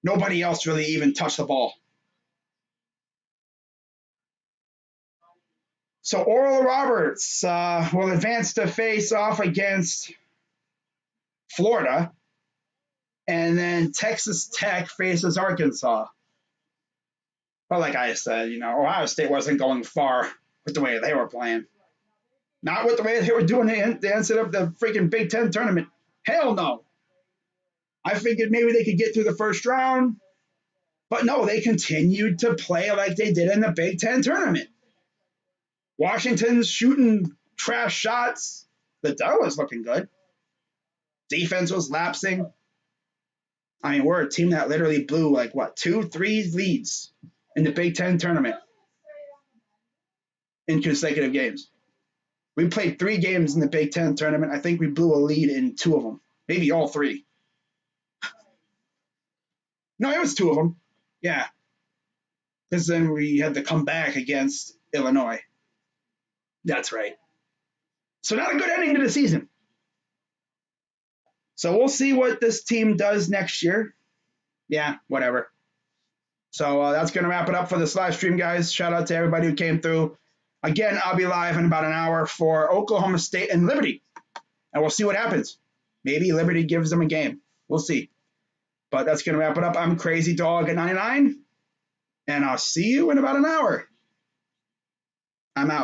Nobody else really even touched the ball. So Oral Roberts will advance to face off against Florida, and then Texas Tech faces Arkansas. But like I said, Ohio State wasn't going far with the way they were playing. Not with the way they were doing the end of the freaking Big Ten tournament. Hell no. I figured maybe they could get through the first round, but no, they continued to play like they did in the Big Ten tournament. Washington's shooting trash shots. The Liddell was looking good. Defense was lapsing. I mean, we're a team that literally blew 2, 3 leads in the Big Ten tournament in consecutive games. We played 3 games in the Big Ten tournament. I think we blew a lead in 2 of them, maybe all 3. No, it was 2 of them. Yeah, because then we had to come back against Illinois. That's right. So not a good ending to the season. So we'll see what this team does next year. Yeah, whatever. So that's going to wrap it up for this live stream, guys. Shout out to everybody who came through. Again, I'll be live in about an hour for Oklahoma State and Liberty. And we'll see what happens. Maybe Liberty gives them a game. We'll see. But that's going to wrap it up. I'm Crazy Dog at 99. And I'll see you in about an hour. I'm out.